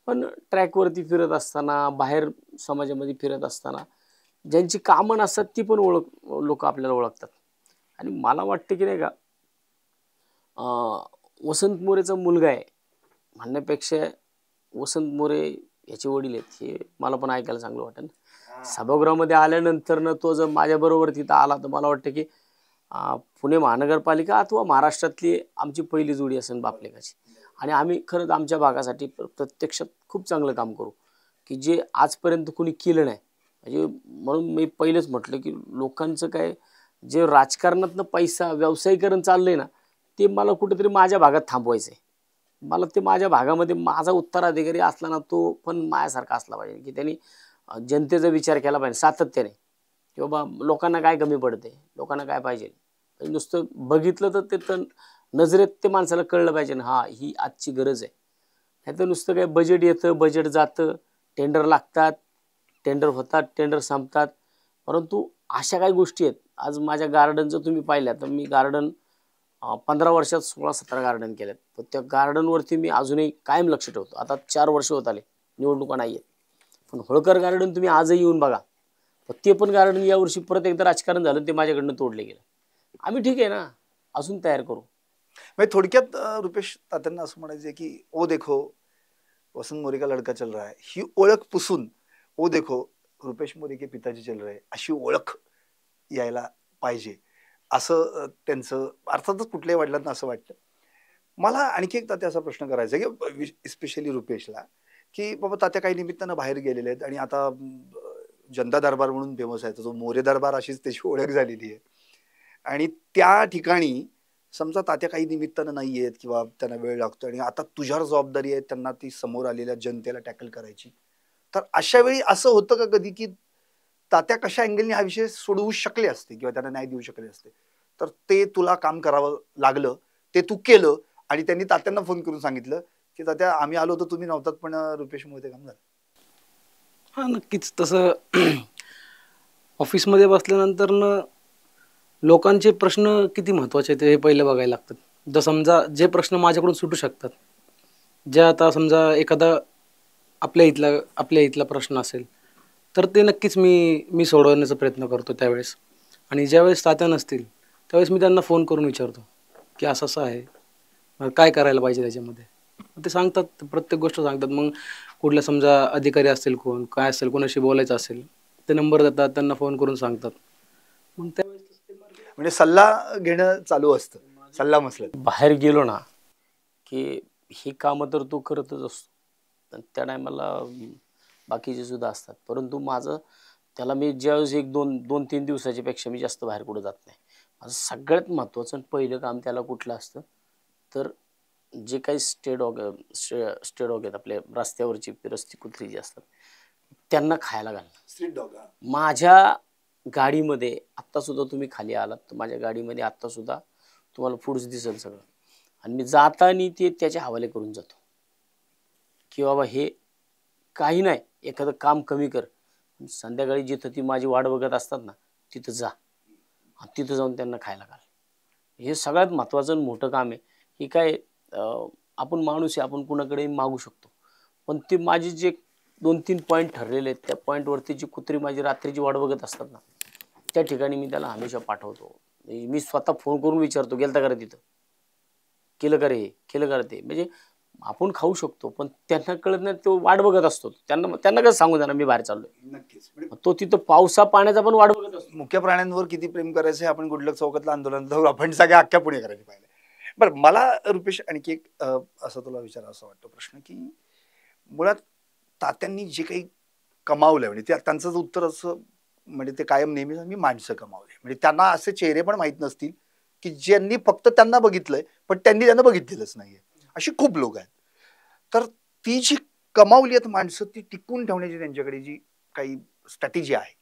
पण ट्रॅकवरती फिरत असताना, बाहेर समाजामध्ये फिरत असताना ज्यांची कामं नसतात ती पण लोक आपल्याला ओळखतात. आणि मला वाटतं की नाही का, वसंत मोरेचा मुलगा आहे म्हणण्यापेक्षा वसंत मोरे याचे वडील आहेत हे मला पण ऐकायला चांगलं वाटेल. सभागृहामध्ये आल्यानंतर तो जर माझ्याबरोबर तिथं आला तर मला वाटतं की पुणे महानगरपालिका अथवा महाराष्ट्रातली आमची पहिली जोडी असेल बापलेकाची. आणि आम्ही खरंच आमच्या भागासाठी प्रत्यक्षात खूप चांगलं काम करू की जे आजपर्यंत कोणी केलं नाही. म्हणजे म्हणून मी पहिलेच म्हटलं की लोकांचं काय जे राजकारणातनं पैसा व्यावसायीकरण चाललंय ना, ते मला कुठेतरी माझ्या भागात थांबवायचं आहे. मला ते माझ्या भागामध्ये माझा उत्तराधिकारी असला ना, तो पण माझ्यासारखा असला पाहिजे की त्यांनी जनतेचा विचार केला पाहिजे सातत्याने, की बाबा लोकांना काय कमी पडते, लोकांना काय पाहिजे. नुसतं बघितलं तर ते तर नजरेत ते माणसाला कळलं पाहिजे ना, हा ही आजची गरज आहे. नाही तर नुसतं काय बजेट येतं, बजेट जातं, टेंडर लागतात, टेंडर होतात, टेंडर संपतात. परंतु अशा काही गोष्टी आहेत. आज माझ्या गार्डनचं तुम्ही पाहिलं तर मी गार्डन 15 वर्षात 16-17 गार्डन केलेत. पण त्या गार्डनवरती मी अजूनही कायम लक्ष ठेवतो. आता 4 वर्ष होत आले, निवडणुका नाही आहेत, पण होळकर गार्डन तुम्ही आजही येऊन बघा. पण ते पण गार्डन यावर्षी परत एकदा राजकारण झालं, ते माझ्याकडनं तोडले गेलं. आम्ही ठीक आहे ना, अजून तयार करू. म्हणजे थोडक्यात रुपेश तात्यांना असं म्हणायचं की ओ देखो वसंत मोरे का लड़का चल रहा है ही ओळख पुसून ओ देखो रुपेश मोरे के पिताजी चल रहे अशी ओळख यायला पाहिजे असं त्यांचं, अर्थातच कुठल्याही वडिलांना असं वाटतं. मला आणखी एक तात्या असा प्रश्न करायचा की स्पेशली रुपेशला, की बाबा तात्या काही निमित्तानं बाहेर गेलेले आहेत आणि आता जनता दरबार म्हणून फेमस आहे, तो मोरे दरबार अशीच त्याची ओळख झालेली आहे. आणि त्या ठिकाणी समजा तात्या काही निमित्तानं नाही आहेत किंवा त्यांना वेळ लागतो आणि आता तुझ्यावर जबाबदारी आहे त्यांना ती समोर आलेल्या जनतेला टॅकल करायची, तर अशा वेळी असं होतं का कधी की तात्या कशा अँगलने हा विषय सोडवू शकले असते किंवा त्यांना न्याय देऊ शकले असते, तर ते तुला काम करावं लागलं, ते तू केलं आणि त्यांनी तात्यांना फोन करून सांगितलं की तात्या आम्ही आलो होतो तुम्ही नव्हतात पण रुपेश मोरे काम झालं? हा नक्कीच तसं ऑफिसमध्ये बसल्यानंतर लोकांचे प्रश्न किती महत्त्वाचे आहेत हे पहिले बघायला लागतात. जर समजा जे प्रश्न माझ्याकडून सुटू शकतात, जे आता समजा एखादा आपल्या इथला प्रश्न असेल तर ते नक्कीच मी सोडवण्याचा प्रयत्न करतो त्यावेळेस. आणि ज्यावेळेस तात्या नसतील त्यावेळेस मी त्यांना फोन करून विचारतो की असं असं आहे, काय करायला पाहिजे त्याच्यामध्ये. ते सांगतात, प्रत्येक गोष्ट सांगतात. मग कुठल्या समजा अधिकारी असतील, कोण काय असेल, कोणाशी बोलायचं असेल ते नंबर देतात, त्यांना फोन करून सांगतात. मग त्यावेळेस म्हणजे सल्ला घेणं चालू असतं, सल्ला मसलत. बाहेर गेलो ना की ही कामं तर तो करतच असतो, त्या टायमाला बाकीचे सुद्धा असतात. परंतु माझं त्याला मी ज्यावेळेस 1-2-3 दिवसाच्या पेक्षा मी जास्त बाहेर कुठं जात नाही. माझं सगळ्यात महत्त्वाचं पहिलं काम त्याला कुठलं असतं तर जे काही स्टे डॉग आहेत आपल्या रस्त्यावरची रस्ती कुत्री जी असतात त्यांना खायला घालणं. स्ट्रीट डॉग माझ्या गाडीमध्ये आत्ता सुद्धा तुम्ही खाली आलात तर माझ्या गाडीमध्ये आत्ता सुद्धा तुम्हाला फूड्स दिसेल सगळं, आणि मी जाताना ते त्याच्या हवाले करून जातो की बाबा हे काही नाही, एखादं काम कमी कर, संध्याकाळी जिथं ती माझी वाट बघत असतात ना तिथं जा, तिथं जाऊन त्यांना खायला घाल. हे सगळ्यात महत्त्वाचं आणि मोठं काम आहे. हे काय आपण माणूस आहे, आपण कुणाकडे मागू शकतो, पण ते माझे जे 2-3 पॉईंट ठरलेले आहेत त्या पॉईंटवरती जी कुत्री माझी रात्रीची वाट बघत असतात ना त्या ठिकाणी मी त्याला हमेशा पाठवतो. मी स्वतः फोन करून विचारतो, गेलता का रे तिथं, केलं का रे हे, केलं का रे ते. म्हणजे आपण खाऊ शकतो पण त्यांना कळत नाही, तो वाट बघत असतो. त्यांना कसं सांगू त्यांना मी बाहेर चाललोय. नक्कीच. म्हणजे तो तिथं पावसा पाण्याचा पण वाट बघत असतो. मुख्य प्राण्यांवर किती प्रेम करायचं हे आपण गुडलक चौकातलं आंदोलन जाऊ आपण सगळ्या अख्ख्या पुणेकरांनी पाहिलं. बरं, मला रुपेश आणखी एक असं तुला विचारा असं वाटतं प्रश्न, की मुळात तात्यांनी जे काही कमावलंय म्हणजे त्यांचं उत्तर असं म्हणजे ते कायम नेहमी मी माणसं कमावले, म्हणजे त्यांना असे चेहरे पण माहीत नसतील की ज्यांनी फक्त त्यांना बघितलंय पण त्यांनी त्यांना बघितलेलंच नाहीये, अशी खूप लोक आहेत. तर ती जी कमावली आहेत माणसं ती टिकून ठेवण्याची त्यांच्याकडे जी काही स्ट्रॅटेजी आहे,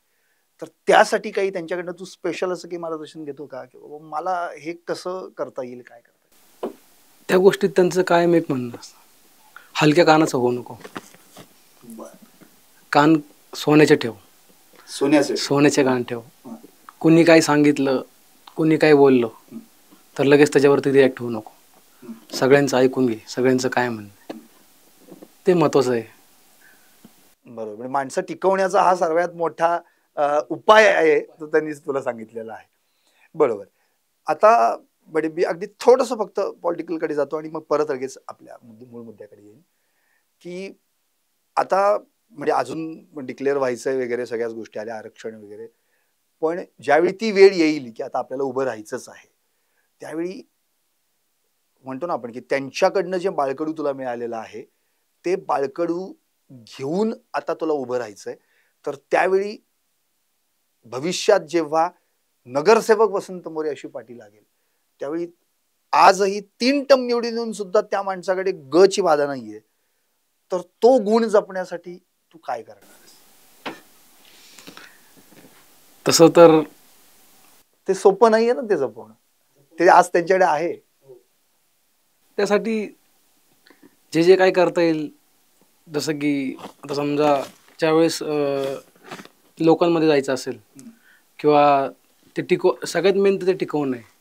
तर त्यासाठी काही त्यांच्याकडनं तू स्पेशल असं काही मार्गदर्शन घेतो का, की बाबा मला हे कसं करता येईल, काय करता येईल? त्या गोष्टीत त्यांचं कायम एक म्हणणं असतं, हलक्या कानाचं होऊ नको, कान सोन्याचे ठेव, सोन्याचे कान ठेव. कुणी काय सांगितलं, कुणी काय बोललं तर लगेच त्याच्यावरती रिॲक्ट होऊ नको. सगळ्यांचं ऐकून घे, सगळ्यांचं काय म्हणणं ते महत्वाचं आहे. बरोबर, म्हणजे माणसं टिकवण्याचा हा सर्वात मोठा उपाय आहे तो त्यांनीच तुला सांगितलेला आहे. बरोबर. आता बडे मी अगदी थोडंसं फक्त पॉलिटिकलकडे जातो आणि मग परत लगेच आपल्या मूळ मुद्द्याकडे येईल, की आता म्हणजे अजून डिक्लेअर व्हायचंय वगैरे सगळ्याच गोष्टी आल्या, आरक्षण वगैरे, पण ज्यावेळी ती वेळ येईल की आता आपल्याला उभं राहायचंच आहे त्यावेळी म्हणतो ना आपण की त्यांच्याकडनं जे बाळकडू तुला मिळालेलं आहे ते बाळकडू घेऊन आता तुला उभं राहायचंय, तर त्यावेळी भविष्यात जेव्हा नगरसेवक वसंत मोरे अशी पाठी लागेल त्यावेळी आजही 3 टर्म निवडून येऊन सुद्धा त्या माणसाकडे ग ची बाधा नाहीये, तर तो गुण जपण्यासाठी तू काय करणार? तसं तर ते सोपं नाहीये ना ते जपवणं, ते आज त्यांच्याकडे आहे. त्यासाठी जे जे काय करता येईल, जसं की आता समजा ज्यावेळेस लोकांमध्ये जायचं असेल किंवा ते सगळ्यात मेन तर ते टिकवणं आहे.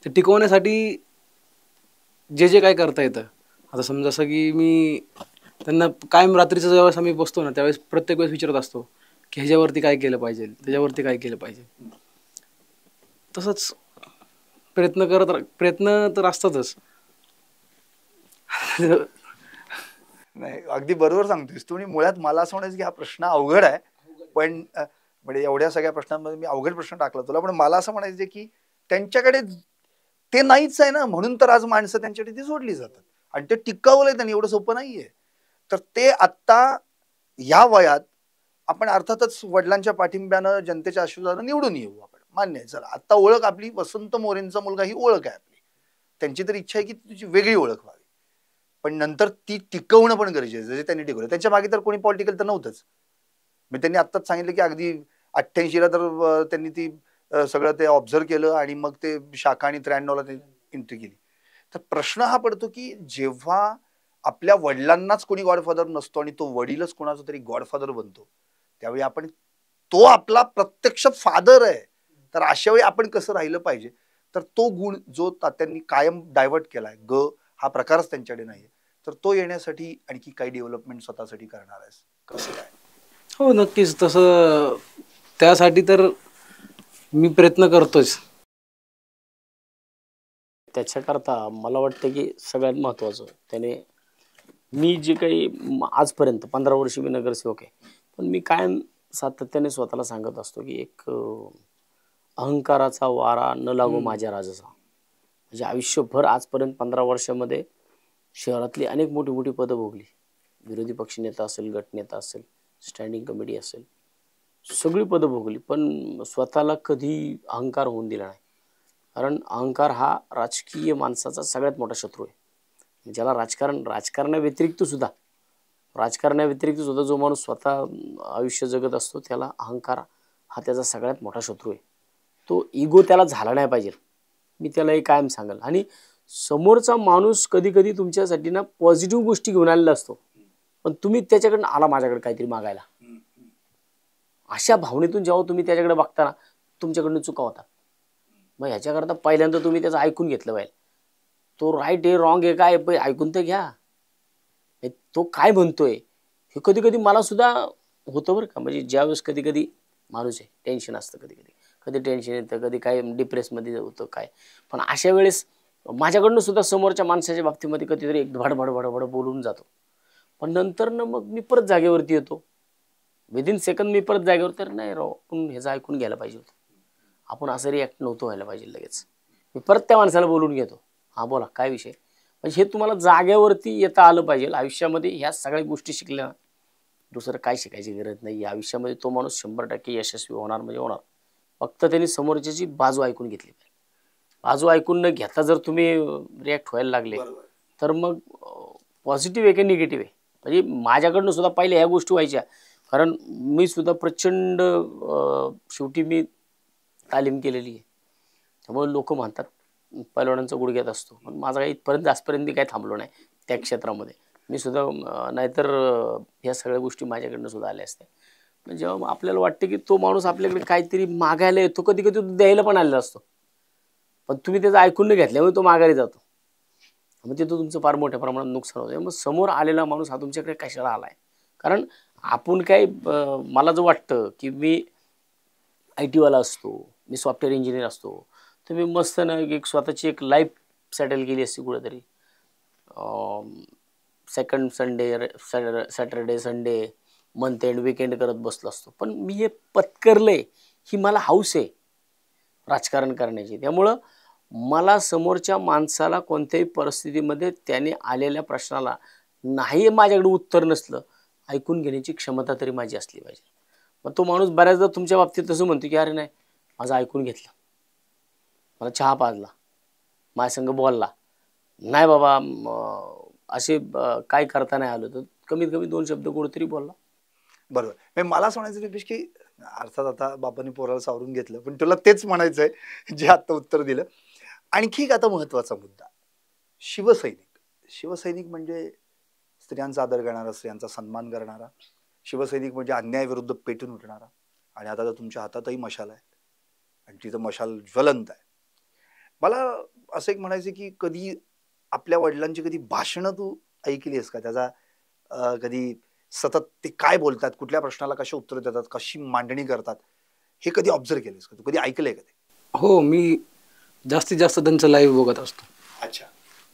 ते टिकवण्यासाठी जे जे काय करता येतं, आता समजा असं की मी त्यांना कायम रात्रीचं ज्यावेळेस आम्ही बसतो ना त्यावेळेस प्रत्येक वेळेस विचारत असतो की ह्याच्यावरती काय केलं पाहिजे, त्याच्यावरती काय केलं पाहिजे. तसंच प्रयत्न तर असतातच. नाही, अगदी बरोबर सांगतोयस तू. मुळात मला असं म्हणायचं की हा प्रश्न अवघड आहे, पण म्हणजे एवढ्या सगळ्या प्रश्नांमध्ये मी अवघड प्रश्न टाकला तुला, पण मला असं म्हणायचं की त्यांच्याकडे ते नाहीच आहे ना, म्हणून तर आज माणसं त्यांच्याकडे ती जोडली जातात आणि ते टिकवलंय त्यांनी, एवढं सोपं नाहीये. तर ते आत्ता या वयात आपण अर्थातच वडिलांच्या पाठिंब्यानं जनतेच्या आशीर्वादानं निवडून येऊ, आपण मान्य आहे. चला आता ओळख आपली वसंत मोरेंचा मुलगा ही ओळख आहे आपली, त्यांची तर इच्छा आहे की तुझी वेगळी ओळख व्हावी, पण नंतर ती टिकवणं पण गरजेचं. जसे त्यांनी टिकवलं, त्यांच्या मागे तर कोणी पॉलिटिकल तर नव्हतंच. मी त्यांनी आत्ताच सांगितलं की अगदी 88ला तर त्यांनी ती सगळं ते ऑब्झर्व केलं आणि मग ते शाखा आणि 93ला ते एंट्री केली. तर प्रश्न हा पडतो की जेव्हा आपल्या वडिलांनाच कोणी गॉडफादर नसतो आणि तो वडीलच कोणाचा तरी गॉडफादर बनतो, त्यावेळी आपण तो आपला प्रत्यक्ष फादर आहे, तर अशा वेळी आपण कसं राहिलं पाहिजे. तर तो गुण जो तात्यांनी कायम डायव्हर्ट केलाय, ग हा प्रकारच त्यांच्याकडे नाहीये, तर तो येण्यासाठी आणखी काही डेव्हलपमेंट स्वतःसाठी करणार आहेस, कसं काय? हो नक्कीच, तसं त्यासाठी तर मी प्रयत्न करतोच. त्याच्याकरता मला वाटतं की सगळ्यात महत्त्वाचं त्याने, मी जे काही आजपर्यंत 15 वर्ष मी नगरसेवक आहे, पण मी कायम सातत्याने स्वतःला सांगत असतो की एक अहंकाराचा वारा न लागो माझ्या राजाचा. म्हणजे आयुष्यभर आजपर्यंत 15 वर्षामध्ये शहरातली अनेक मोठी मोठी पदं भोगली, विरोधी पक्षनेता असेल, गटनेता असेल, स्टँडिंग कमिटी असेल, सगळी पदं भोगली, पण स्वतःला कधी अहंकार होऊन दिला नाही. कारण अहंकार हा राजकीय माणसाचा सगळ्यात मोठा शत्रू आहे. ज्याला राजकारणाव्यतिरिक्त सुद्धा जो माणूस स्वतः आयुष्य जगत असतो त्याला अहंकार हा त्याचा सगळ्यात मोठा शत्रू आहे. तो इगो त्याला झाला नाही पाहिजे, मी त्याला हे कायम सांगेल. आणि समोरचा माणूस कधी कधी तुमच्यासाठी ना पॉझिटिव्ह गोष्टी घेऊन आलेला असतो, पण तुम्ही त्याच्याकडनं आला माझ्याकडे काहीतरी मागायला, अशा भावनेतून जेव्हा तुम्ही त्याच्याकडे बघता ना, तुमच्याकडनं चुका होतात. मग ह्याच्याकरता पहिल्यांदा तुम्ही त्याचं ऐकून घेतलं पाहिजे. तो राईट आहे रॉंग आहे काय ऐकून तर घ्या. तो काय म्हणतोय हे कधी कधी मला सुद्धा होतं बरं का. म्हणजे ज्यावेळेस कधी कधी माणूस आहे टेन्शन असतं, कधी कधी कधी टेन्शन येतं, कधी काय डिप्रेसमध्ये होतं काय, पण अशा वेळेस माझ्याकडनं सुद्धा समोरच्या माणसाच्या बाबतीमध्ये कधीतरी एक भडभड बोलून जातो. पण नंतर ना मग मी परत जागेवरती येतो, विदिन सेकंद मी परत जागेवर, तर नाही राव आपण ह्याचं ऐकून घ्यायला पाहिजे होतं, आपण असं रिॲक्ट नव्हतं व्हायला पाहिजे. लगेच मी परत त्या माणसाला बोलून घेतो, हां बोला काय विषय. म्हणजे हे तुम्हाला जागेवरती येता आलं पाहिजे आयुष्यामध्ये. ह्या सगळ्या गोष्टी शिकल्या, दुसरं काय शिकायची गरज नाही. आयुष्यामध्ये तो माणूस 100% यशस्वी होणार म्हणजे होणार. फक्त त्यांनी समोरच्याची बाजू ऐकून घेतली पाहिजे. बाजू ऐकून न घेता जर तुम्ही रिॲक्ट व्हायला लागले तर मग पॉझिटिव्ह आहे की निगेटिव्ह आहे. म्हणजे माझ्याकडनं सुद्धा पहिले ह्या गोष्टी व्हायच्या, कारण मी सुद्धा प्रचंड शेवटी मी तालीम केलेली आहे, त्यामुळे लोक म्हणतात पैलवानांचा गुडघ्यात असतो, पण माझा काही इथपर्यंत आजपर्यंत मी काही थांबलो नाही त्या क्षेत्रामध्ये. मी सुद्धा नाहीतर ह्या सगळ्या गोष्टी माझ्याकडनं सुद्धा आल्या असत्या. पण जेव्हा आपल्याला वाटते की तो माणूस आपल्याकडे काहीतरी मागायला येतो, कधी कधी तो द्यायला पण आलेला असतो, पण तुम्ही त्याचं ऐकून न घेतल्यामुळे तो माघारी जातो, मग तिथं तुमचं फार मोठ्या प्रमाणात नुकसान होतं. मग समोर आलेला माणूस हा तुमच्याकडे कशाला आलाय. कारण आपण काय मला जो वाटतं की मी IT वाला असतो, मी सॉफ्टवेअर इंजिनियर असतो, तर मी मस्त ना एक स्वतःची एक लाईफ सेटल केली असती कुठेतरी. Second Sunday Saturday Sunday month end weekend करत बसलो असतो. पण मी हे पत्करलंय, ही मला हौस आहे राजकारण करण्याची. त्यामुळं मला समोरच्या माणसाला कोणत्याही परिस्थितीमध्ये त्याने आलेल्या प्रश्नाला नाही माझ्याकडे उत्तर नसलं, ऐकून घेण्याची क्षमता तरी माझी असली पाहिजे. मग तो माणूस बऱ्याचदा तुमच्या बाबतीत तसं म्हणतो की अरे नाही माझं ऐकून घेतलं, मला चहा पाजला, माझ्यासंग बोलला नाही बाबा, असे काय करता नाही आलं तर कमीत कमी 2 शब्द गोड तरी बोलला. बरोबर. म्हणजे मला असं म्हणायचं रुपेश की अर्थात आता बाबांनी पोराला सावरून घेतलं, पण तुला तेच म्हणायचंय जे आता उत्तर दिलं. आणखी एक आता महत्वाचा मुद्दा, शिवसैनिक म्हणजे स्त्रियांचा आदर करणारा, स्त्रियांचा सन्मान करणारा शिवसैनिक, म्हणजे अन्यायाविरुद्ध पेटून उठणारा. आणि आता तर तुमच्या हातातही मशाल आहे आणि तिथं मशाल ज्वलंत आहे. मला असं एक म्हणायचं की कधी आपल्या वडिलांची कधी भाषणं तू ऐकली आहेस का? त्याचा कधी सतत ते काय बोलतात, कुठल्या प्रश्नाला कशी उत्तर देतात, कशी मांडणी करतात, हे कधी ऑब्झर्व केलेस का? तू कधी ऐकलंय का ते? हो, मी जास्तीत जास्त त्यांचं लाईव्ह बघत असतो. अच्छा.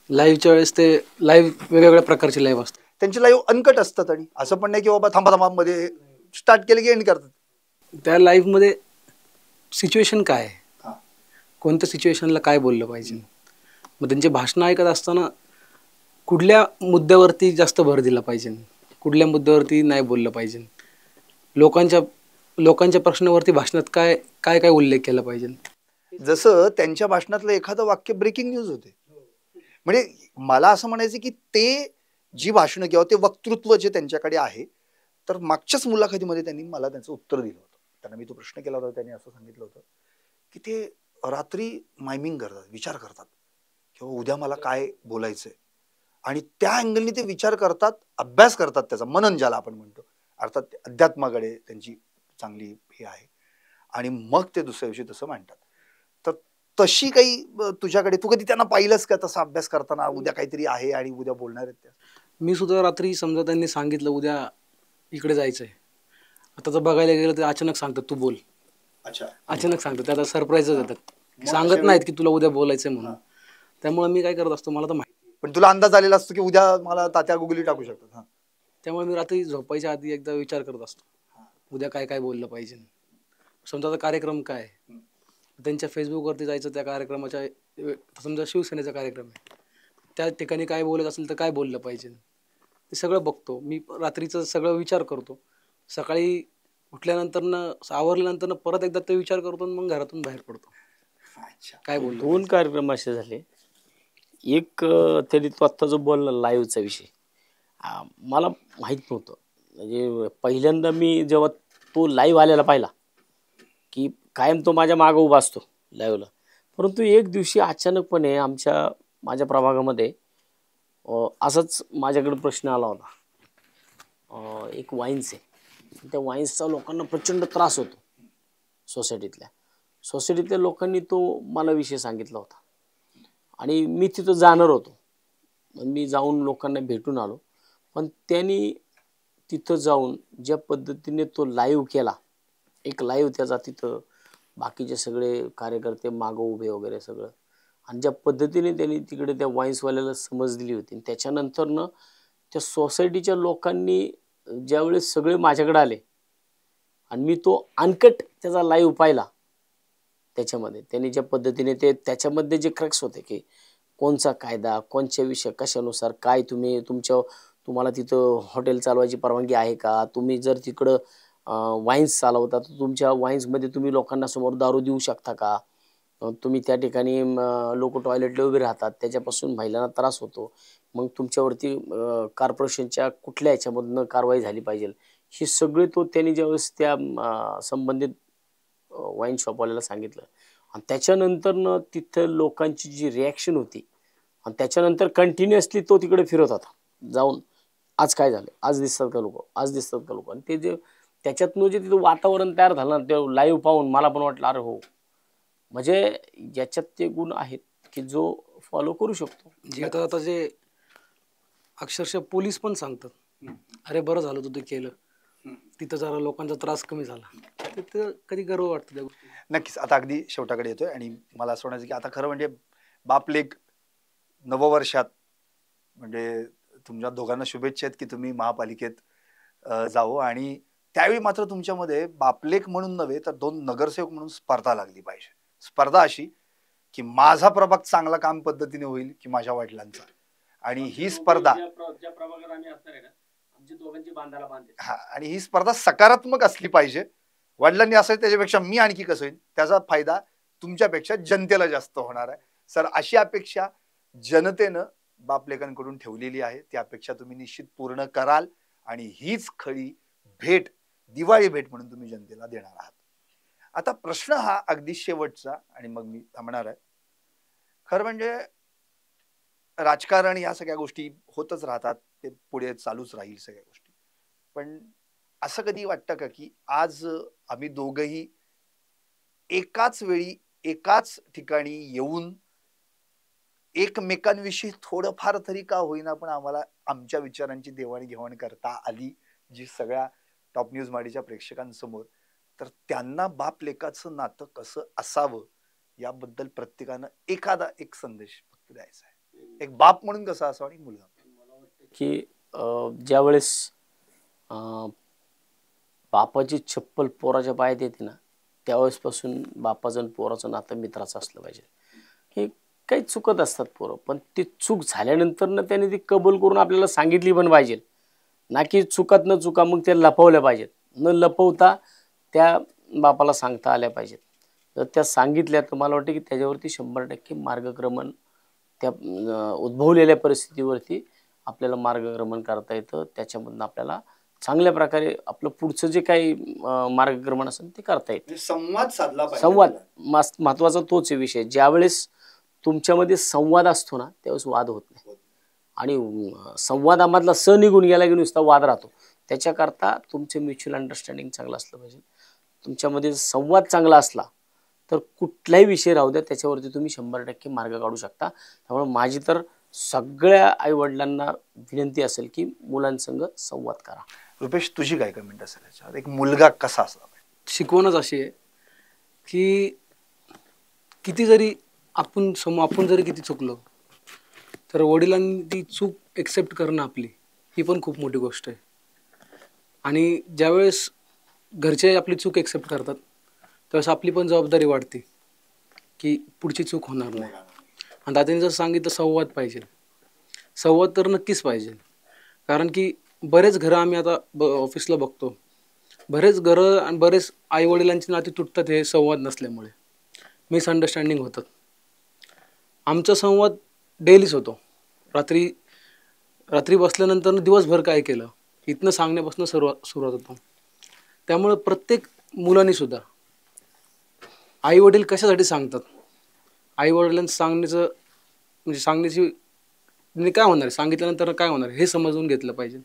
लाईव्हच्या वेळेस ते लाईव्ह वेगवेगळ्या प्रकारचे लाईव्ह असतात. त्यांची लाईव्ह अनकट असतात आणि असं पण नाही की बाबा थांबा मध्ये स्टार्ट केलं की एंड करतात. त्या लाईव्ह मध्ये सिच्युएशन काय आहे, कोणत्या सिच्युएशनला काय बोललं पाहिजे, मग त्यांचे भाषण ऐकत असताना कुठल्या मुद्द्यावरती जास्त भर दिला पाहिजे, कुठल्या मुद्द्यावरती नाही बोललं पाहिजे, लोकांच्या प्रश्नावरती भाषणात काय काय काय उल्लेख केला पाहिजे. जसं त्यांच्या भाषणातलं एखादं वाक्य ब्रेकिंग न्यूज होते. म्हणजे मला असं म्हणायचं की ते जी भाषणं किंवा ते वक्तृत्व जे त्यांच्याकडे आहे, तर मागच्याच मुलाखतीमध्ये त्यांनी मला त्याचं उत्तर दिलं होतं. त्यांना मी तो प्रश्न केला होता, त्यांनी असं सांगितलं होतं की ते रात्री मायमिंग करतात, विचार करतात किंवा उद्या मला काय बोलायचंय, आणि त्या अँगलनी ते विचार करतात, अभ्यास करतात, त्याचा मनन ज्याला आपण म्हणतो. अर्थात अध्यात्माकडे त्यांची चांगली हे आहे, आणि मग ते दुसऱ्या दिवशी तसं मांडतात. तर तशी काही तुझ्याकडे, तू कधी त्यांना पाहिलंस का तसा अभ्यास करताना, उद्या काहीतरी आहे आणि उद्या बोलणार आहेत त्या? मी सुद्धा रात्री समजा त्यांनी सांगितलं उद्या इकडे जायचंय, आता तर बघायला गेलं तर अचानक सांगतात तू बोल. अच्छा. अचानक सांगतात, त्याला सरप्राईजच देतात, सांगत नाहीत की तुला उद्या बोलायचंय म्हणून. त्यामुळे मी काय करत असतो, मला तर माहिती, पण तुला अंदाज आलेला असतो की उद्या मला तात्या गुगली टाकू शकतात. त्यामुळे मी रात्री झोपायच्या आधी एकदा विचार करत असतो उद्या काय काय बोललं पाहिजे. समजा आता कार्यक्रम काय, त्यांच्या फेसबुकवरती जायचं, त्या कार्यक्रमाच्या समजा शिवसेनेचा कार्यक्रम आहे, त्या ठिकाणी काय बोलत असेल तर काय बोललं पाहिजे ते सगळं बघतो मी. रात्रीचं सगळं विचार करतो, सकाळी उठल्यानंतर आवरल्यानंतर परत एकदा ते विचार करतो, मग घरातून बाहेर पडतो. काय बोलतो. 2 कार्यक्रम असे झाले. एक तरी तो आत्ता जो बोलला लाईव्हचा विषय, मला माहीत नव्हतं. म्हणजे पहिल्यांदा मी जेव्हा तो लाईव्ह आलेला पाहिला, की कायम तो माझ्या मागं उभा असतो लाईव्हला. परंतु एक दिवशी अचानकपणे माझ्या प्रभागामध्ये असाच माझ्याकडे प्रश्न आला होता. एक वाईन्स आहे, त्या वाईन्सचा लोकांना प्रचंड त्रास होतो सोसायटीतल्या लोकांनी तो मला विषय सांगितला होता आणि मी तिथं जाणार होतो. मी जाऊन लोकांना भेटून आलो. पण त्यांनी तिथं जाऊन ज्या पद्धतीने तो लाईव्ह केला, एक लाईव्ह त्याचा तिथं बाकीचे सगळे कार्यकर्ते मागं उभे वगैरे सगळं, आणि ज्या पद्धतीने त्यांनी तिकडे त्या वाईन्सवाल्याला समज दिली होती, त्याच्यानंतरनं त्या सोसायटीच्या लोकांनी ज्यावेळेस सगळे माझ्याकडे आले आणि मी तो अनकट त्याचा लाईव्ह पाहिला, त्याच्यामध्ये त्यांनी ज्या पद्धतीने त्याच्यामध्ये जे क्रक्स होते की कोणचा कायदा, कोणत्या विषय, कशानुसार काय, तुम्हाला तिथं हॉटेल चालवायची परवानगी आहे का, तुम्ही जर तिकडं वाईन्स चालवता तर तुमच्या वाईन्समध्ये तुम्ही लोकांना समोर दारू देऊ शकता का, तुम्ही त्या ठिकाणी लोक टॉयलेटला उभे राहतात त्याच्यापासून महिलांना त्रास होतो, मग तुमच्यावरती कॉर्पोरेशनच्या कुठल्या ह्याच्यामधनं कारवाई झाली पाहिजे, हे सगळे त्यांनी ज्यावेळेस त्या संबंधित वाईन शॉपवाल्याला सांगितलं. आणि त्याच्यानंतरनं तिथं लोकांची जी रिॲक्शन होती, आणि त्याच्यानंतर कंटिन्युअसली तो तिकडे फिरत होता जाऊन, आज काय झालं, आज दिसतात का लोक, आणि ते जे त्याच्यातनं जे तिथं वातावरण तयार झालं ना, ते लाईव्ह पाहून मला पण वाटलं अरे हो, म्हणजे याच्यात ते गुण आहेत की जो फॉलो करू शकतो. जे आता जे अक्षरशः पोलीस पण सांगतात अरे बरं झालं तू ते केलं, तिथं जरा लोकांचा त्रास कमी झाला, तिथं कधी गर्व वाटतं त्या गोष्टी. नक्कीच. आता अगदी शेवटाकडे येतोय आणि मला असं म्हणायचं की आता खरं म्हणजे बापलेक नववर्षात म्हणजे तुमच्या दोघांना शुभेच्छा आहेत की तुम्ही महापालिकेत जावं, आणि त्यावेळी मात्र तुमच्यामध्ये बापलेक म्हणून नव्हे तर 2 नगरसेवक म्हणून स्पर्धा लागली पाहिजे. स्पर्धा अशी की माझा प्रभाग चांगला काम पद्धतीने होईल की माझ्या वडिलांचा, आणि ही स्पर्धा आणि ही स्पर्धा सकारात्मक असली पाहिजे. वडिलांनी असं त्याच्यापेक्षा मी आणखी कसं होईल, त्याचा फायदा तुमच्यापेक्षा जनतेला जास्त होणार आहे. सर, अशी अपेक्षा जनतेनं बापलेकांकडून ठेवलेली आहे, ती अपेक्षा तुम्ही निश्चित पूर्ण कराल, आणि हीच खरी भेट, दिवाळी भेट म्हणून तुम्ही जनतेला देणार आहात. आता प्रश्न हा अगदी शेवटचा, आणि मग मी थांबणार आहे. खरं म्हणजे राजकारण या सगळ्या गोष्टी होतच राहतात, ते पुढे चालूच राहील सगळ्या गोष्टी. पण असं कधी वाटतं का की आज आम्ही दोघंही एकाच वेळी एकाच ठिकाणी येऊन एकमेकांविषयी थोडंफार तरी का होईना पण आम्हाला आमच्या विचारांची देवाणघेवाण करता आली, जी सगळ्या टॉप न्यूज माडीच्या प्रेक्षकांसमोर, तर त्यांना बाप लेकाचं नातं कसं असावं याबद्दल प्रत्येकानं एखादा एक संदेश फक्त द्यायचा आहे. एक बाप म्हणून कसं असावं आणि मुलगा. मला वाटतं की ज्यावेळेस बापाची चप्पल पोराच्या पायात येते ना, त्यावेळेसपासून बापाचं आणि पोराचं नातं मित्राचं असलं पाहिजे. हे काही चुकत असतात पोरं, पण ती चूक झाल्यानंतर ना त्याने ती कबूल करून आपल्याला सांगितली पण पाहिजे, ना की चुकात न चुका मग त्या लपवल्या पाहिजेत. न लपवता त्या बापाला सांगता आल्या पाहिजेत. जर त्या सांगितल्या तर मला वाटतं की त्याच्यावरती 100% मार्गक्रमण, त्या उद्भवलेल्या परिस्थितीवरती आपल्याला मार्गक्रमण करता येतं. त्याच्यामधून आपल्याला चांगल्या प्रकारे आपलं पुढचं जे काही मार्गक्रमण असेल ते करता येतं. संवाद साधला पाहिजे. संवाद महत्वाचा तोच आहे विषय. ज्यावेळेस तुमच्यामध्ये संवाद असतो ना, त्यावेळेस वाद होत नाही, आणि संवादामधला स निघून गेला की नुसता वाद राहतो. त्याच्याकरता तुमचे म्युच्युअल अंडरस्टँडिंग चांगलं असलं पाहिजे. तुमच्यामध्ये संवाद चांगला असला तर कुठलाही विषय राहू द्या त्याच्यावरती तुम्ही 100% मार्ग काढू शकता. त्यामुळे माझी तर सगळ्या आईवडिलांना विनंती असेल की मुलांसंग संवाद करा. रुपेश, तुझी काय कमेंट असेल याच्यावर? एक मुलगा कसा असला पाहिजे? शिकवणच अशी आहे की किती जरी आपण जरी किती चुकलो तर वडिलांनी ती चूक एक्सेप्ट करणं आपली, ही पण खूप मोठी गोष्ट आहे. आणि ज्यावेळेस घरचे आपली चूक एक्सेप्ट करतात त्यावेळेस आपली पण जबाबदारी वाढते की पुढची चूक होणार नाही. आणि दादांनी जसं सांगितलं, संवाद पाहिजे. संवाद तर नक्कीच पाहिजे, कारण की बरेच घरं आम्ही आता ऑफिसला बघतो, बरेच घरं आणि बरेच आईवडिलांची नाती तुटतात हे संवाद नसल्यामुळे, मिसअंडरस्टँडिंग होतात. आमचा संवाद डेलीच होतो. रात्री बसल्यानंतर दिवसभर काय केलं इथनं सांगण्यापासून सुरुवात होतो. त्यामुळे प्रत्येक मुलांनी सुद्धा आई वडील कशासाठी सांगतात? आई वडिलांना सांगण्याची म्हणजे काय होणार आहे, सांगितल्यानंतर काय होणार हे समजून घेतलं पाहिजे.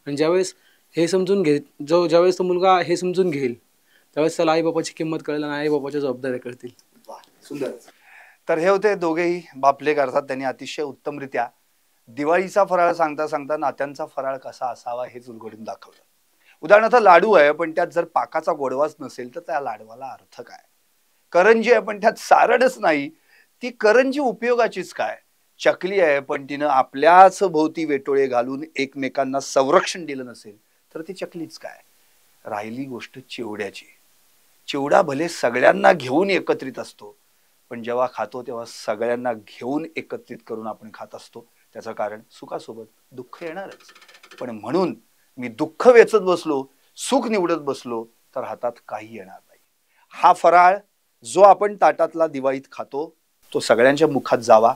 आणि ज्यावेळेस हे समजून ज्यावेळेस तो मुलगा हे समजून घेईल त्यावेळेस त्याला आई बापाची किंमत कळेल आणि आई बापाच्या जबाबदाऱ्या कळतील. सुंदर. तर हे होते दोघेही बापले करतात. त्यांनी अतिशय उत्तमरित्या दिवाळीचा फराळ सांगता सांगता नात्यांचा फराळ कसा असावा हेच उलगडून दाखवलं. उदाहरणार्थ लाडू आहे पण त्यात जर पाकाचा गोडवाच नसेल तर त्या लाडवाला अर्थ काय? करंजी आहे पण त्यात सारणच नाही, ती करंजी उपयोगाचीच काय? चकली आहे पण तिनं आपल्याच भोवती वेटोळे घालून एकमेकांना संरक्षण दिलं नसेल तर ती चकलीच काय? राहिली गोष्ट चिवड्याची. चिवडा भले सगळ्यांना घेऊन एकत्रित असतो पण जेव्हा खातो तेव्हा सगळ्यांना घेऊन एकत्रित करून आपण खात असतो. त्याचं कारण सुखासोबत दुःख येणारच. पण म्हणून मी दुःख वेचत बसलो, सुख निवडत बसलो तर हातात काही येणार नाही. हा फराळ जो आपण ताटातला दिवाळीत खातो तो सगळ्यांच्या मुखात जावा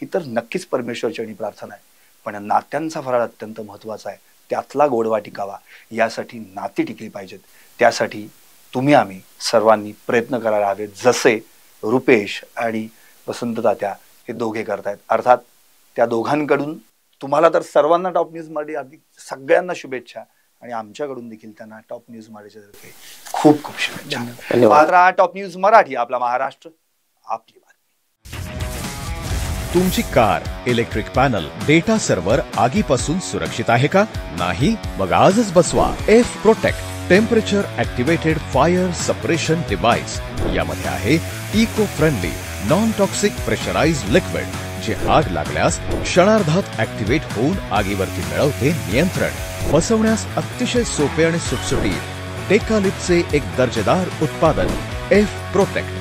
ही तर नक्कीच परमेश्वरचरणी प्रार्थना आहे. पण नात्यांचा फराळ अत्यंत महत्वाचा आहे. त्यातला गोडवा टिकावा यासाठी नाती टिकली पाहिजेत. त्यासाठी तुम्ही आम्ही सर्वांनी प्रयत्न करायला हवे, जसे रुपेश आणि वसंत तात्या हे दोघे करतायत. अर्थात त्या दोघांकडून तुम्हाला तर सर्वांना टॉप न्यूज मराठी अधिक सगळ्यांना शुभेच्छा आणि आमच्याकडून देखील त्यांना टॉप न्यूज मराठीच्या तर्फे खूप खूप शुभेच्छा. मात्र टॉप न्यूज मराठी, आपला महाराष्ट्र, आपली बातमी. तुमची car, electric panel, data server आगीपासून सुरक्षित आहे का? नाही? मग आजच बसवा F protect temperature activated fire suppression device. यामध्ये आहे eco friendly non toxic pressurised liquid जे आग लागल्यास क्षणार्धात ऍक्टिव्हेट होऊन आगीवरती मिळवते नियंत्रण. बसवण्यास अतिशय सोपे आणि सुटसुटीत टेकालिपचे एक दर्जेदार उत्पादन एफ प्रोटेक्ट.